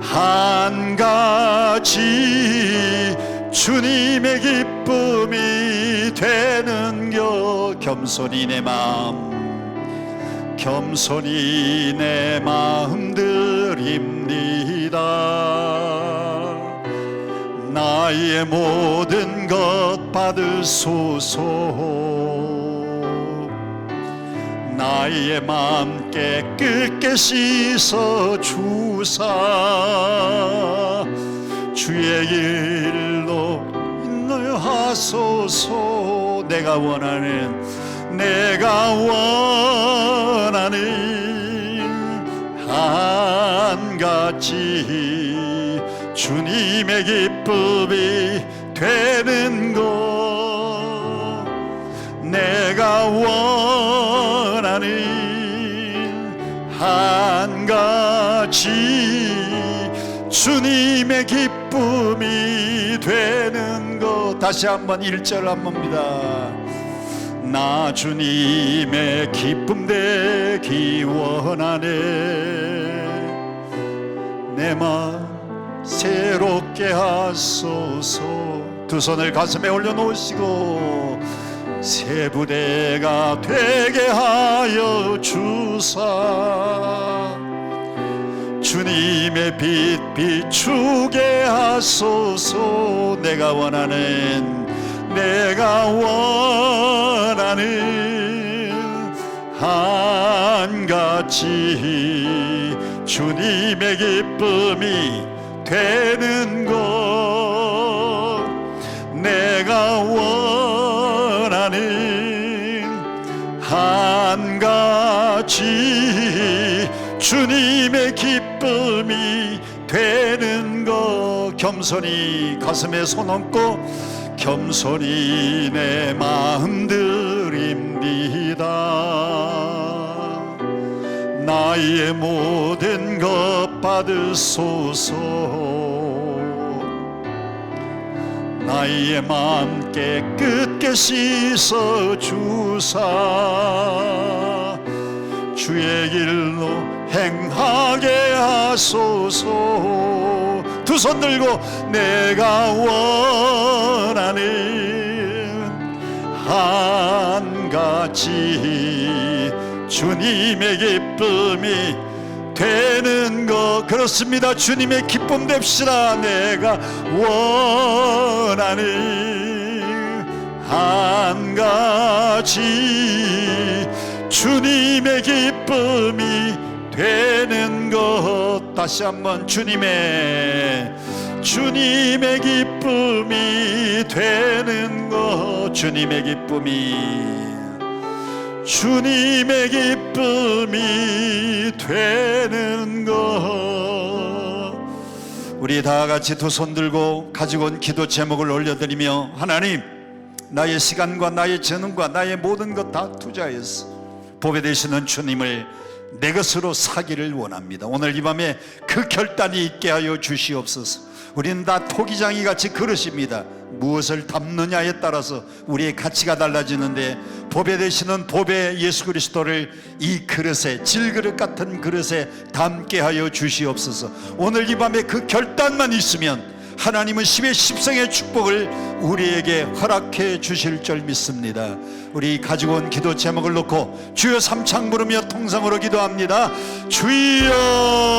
S2: 한 가지 주님의 기쁨이 되는 것. 겸손히 내 마음 드립니다. 나의 모든 것 받으소서. 나의 마음 깨끗게 씻어 주사. 주의 길로 인도하소서. 내가 원하는 한 가지 주님의 기쁨이 되는 것. 내가 원하는 한 가지 주님의 기쁨이 되는 것. 다시 한번 1절 한 번입니다. 나 주님의 기쁨 되기 원하네. 내 마음 새롭게 하소서. 두 손을 가슴에 올려놓으시고 새 부대가 되게 하여 주사. 주님의 빛 비추게 하소서. 내가 원하는 한 가지 주님의 기쁨이 되는 것. 내가 원하는 한 가지 주님의 기쁨이 되는 것. 겸손히 가슴에 손 얹고 겸손히 내 마음 드립니다. 나의 모든 것 받으소서. 나의 마음 깨끗게 씻어 주사. 주의 길로 행하게 하소서. 두 손 들고 내가 원하는 한 가지 주님의 기쁨이 되는 것. 그렇습니다. 주님의 기쁨 됩시다. 내가 원하는 한 가지 주님의 기쁨이 되는 것. 다시 한번 주님의 기쁨이 되는 것. 주님의 기쁨이 되는 것. 우리 다 같이 두 손 들고 가지고 온 기도 제목을 올려드리며 하나님, 나의 시간과 나의 재능과 나의 모든 것 다 투자해서 보배 되시는 주님을 내 것으로 사기를 원합니다. 오늘 이 밤에 그 결단이 있게 하여 주시옵소서. 우리는 다 토기장이 같이 그릇입니다. 무엇을 담느냐에 따라서 우리의 가치가 달라지는데, 보배 되시는 보배 예수 그리스도를 이 그릇에, 질그릇 같은 그릇에 담게 하여 주시옵소서. 오늘 이 밤에 그 결단만 있으면 하나님은 10의 10성의 축복을 우리에게 허락해 주실 줄 믿습니다. 우리 가지고 온 기도 제목을 놓고 주여 삼창 부르며 통성으로 기도합니다. 주여.